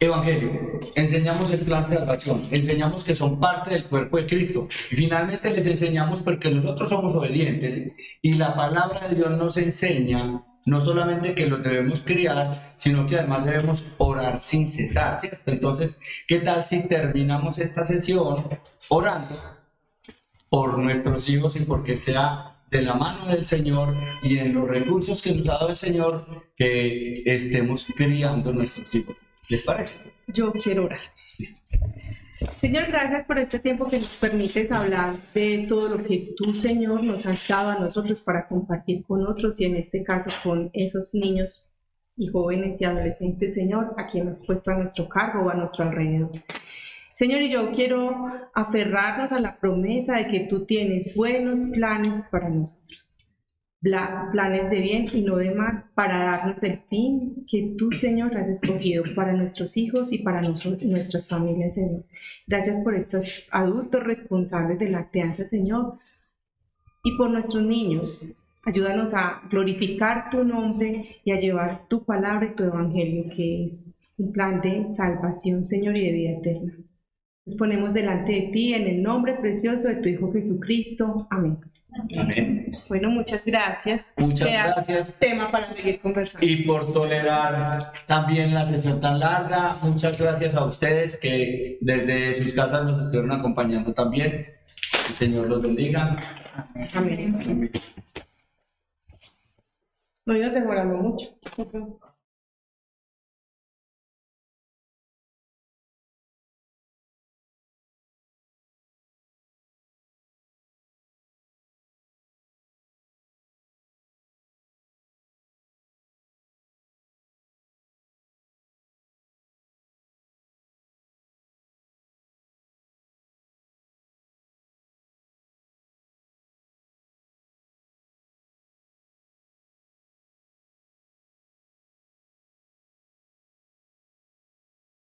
Evangelio, enseñamos el plan de salvación, enseñamos que son parte del cuerpo de Cristo y finalmente les enseñamos porque nosotros somos obedientes y la palabra de Dios nos enseña no solamente que los debemos criar, sino que además debemos orar sin cesar, ¿cierto? Entonces, ¿qué tal si terminamos esta sesión orando por nuestros hijos y porque sea de la mano del Señor y en los recursos que nos ha dado el Señor que estemos criando nuestros hijos? ¿Les parece? Yo quiero orar. Señor, gracias por este tiempo que nos permites hablar de todo lo que tú, Señor, nos has dado a nosotros para compartir con otros y en este caso con esos niños y jóvenes y adolescentes, Señor, a quienes has puesto a nuestro cargo o a nuestro alrededor. Señor, y yo quiero aferrarnos a la promesa de que tú tienes buenos planes para nosotros. Planes de bien y no de mal, para darnos el fin que tú, Señor, has escogido para nuestros hijos y para nuestras familias, Señor. Gracias por estos adultos responsables de la crianza, Señor, y por nuestros niños. Ayúdanos a glorificar tu nombre y a llevar tu palabra y tu evangelio, que es un plan de salvación, Señor, y de vida eterna. Nos ponemos delante de ti en el nombre precioso de tu Hijo Jesucristo. Amén. Amén. Bueno, muchas gracias. Muchas Queda gracias. Tema para seguir conversando. Y por tolerar también la sesión tan larga. Muchas gracias a ustedes que desde sus casas nos estuvieron acompañando también. El Señor los bendiga. Amén. Hoy nos demoramos mucho.